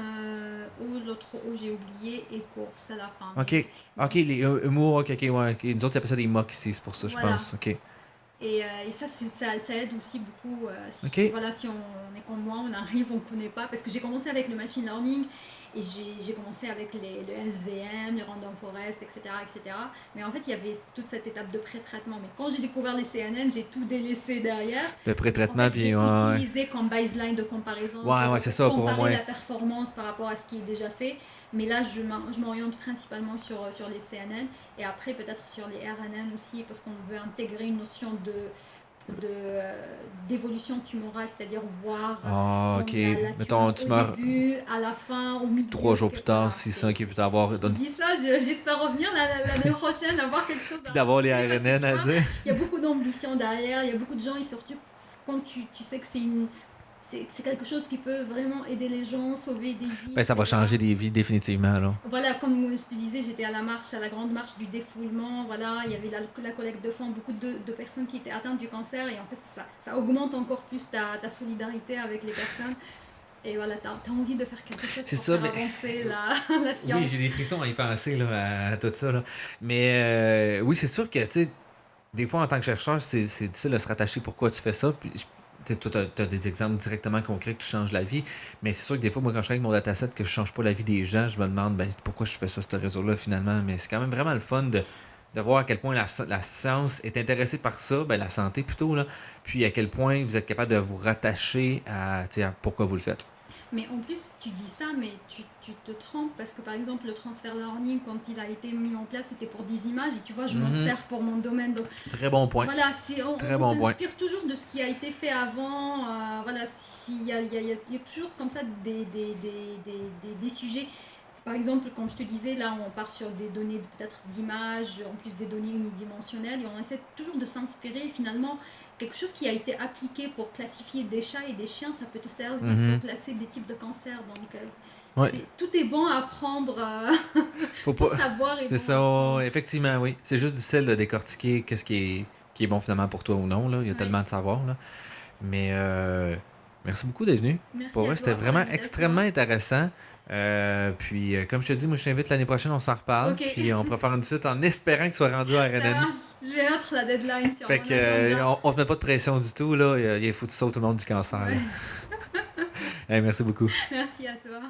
ou l'autre O, j'ai oublié, et course à la fin. ok, ok, les mou, ok, ok, ouais, ok. Nous autres, ils appellent ça des mocks ici, c'est pour ça, je Voilà. pense, ok. Et ça aide aussi beaucoup Ok, si, voilà, si on est comme moi, on arrive, on ne connaît pas. Parce que j'ai commencé avec le machine learning et j'ai commencé avec le SVM, les random forest, etc., etc. Mais en fait, il y avait toute cette étape de pré-traitement. Mais quand j'ai découvert les CNN, j'ai tout délaissé derrière. le En pré-traitement, fait, puis j'ai ouais, utilisé comme baseline de comparaison ouais, ouais, c'est pour ça, pour au comparer moins. la performance par rapport à ce qui est déjà fait. Mais là, je m'oriente principalement sur les CNN et après peut-être sur les RNN aussi parce qu'on veut intégrer une notion d'évolution tumorale, c'est-à-dire voir Ah, ok. la Mettons, tumeur tu au meurs début, à la fin, au milieu, 3 jours plus tard, voilà. 600 qui peut avoir. Je dis ça, j'espère revenir l'année prochaine, avoir quelque chose Puis à d'avoir les raconter parce que RNN tu à vois, dire. il y a beaucoup d'ambition derrière, il y a beaucoup de gens, et surtout quand tu sais que c'est quelque chose qui peut vraiment aider les gens, sauver des vies, Ben, ça va etc. changer des vies, définitivement, là. Voilà, comme je te disais, j'étais à la marche, à la grande marche du défoulement, voilà, il y avait la collecte de fonds, beaucoup de personnes qui étaient atteintes du cancer, et en fait, ça augmente encore plus ta solidarité avec les personnes. Et voilà, t'as envie de faire quelque chose C'est pour ça, faire mais. avancer la Oui, science. j'ai des frissons à y penser, là, à tout ça, là. Mais oui, c'est sûr que, tu sais, des fois, en tant que chercheur, c'est difficile de se rattacher pourquoi tu fais ça. Puis, toi, t'as des exemples directement concrets que tu changes la vie. Mais c'est sûr que des fois, moi, quand je travaille avec mon dataset, que je change pas la vie des gens, je me demande ben, pourquoi je fais ça, ce réseau-là, finalement. Mais c'est quand même vraiment le fun de voir à quel point la science est intéressée par ça, ben, la santé plutôt, là. Puis à quel point vous êtes capable de vous rattacher à, tu sais, à pourquoi vous le faites. Mais en plus, tu dis ça, mais tu te trompes parce que par exemple, le transfert learning, quand il a été mis en place, c'était pour des images et tu vois, je m'en Mhm. sers pour mon domaine. Donc Très bon point. voilà, Très on bon point. s'inspire toujours de ce qui a été fait avant. Voilà, il y a toujours comme ça des sujets. Par exemple, comme je te disais, là, on part sur des données peut-être d'images, en plus des données unidimensionnelles, et on essaie toujours de s'inspirer. Finalement, quelque chose qui a été appliqué pour classifier des chats et des chiens, ça peut te servir Mhm. pour classer des types de cancers. Donc, Ouais. tout est bon à apprendre. Faut Tout pas. savoir est C'est bon à ça, apprendre. effectivement, oui. C'est juste difficile de décortiquer qu'est-ce qui est bon finalement pour toi ou non. Là. Il y a Ouais. tellement de savoir. Là. Mais merci beaucoup d'être venu. Pour Merci à vrai, c'était toi pour vraiment extrêmement l'invitation. intéressant. Puis, comme je te dis, moi, je t'invite l'année prochaine, on s'en reparle. Ok, Puis, on pourra faire une suite en espérant que tu sois rendu à ça RNN. marche. Je vais mettre la deadline sur Fait mon que, agenda. on se met pas de pression du tout. Là. Il faut que tu sautes au nom du cancer. Là. Ouais. Hey, merci beaucoup. Merci à toi.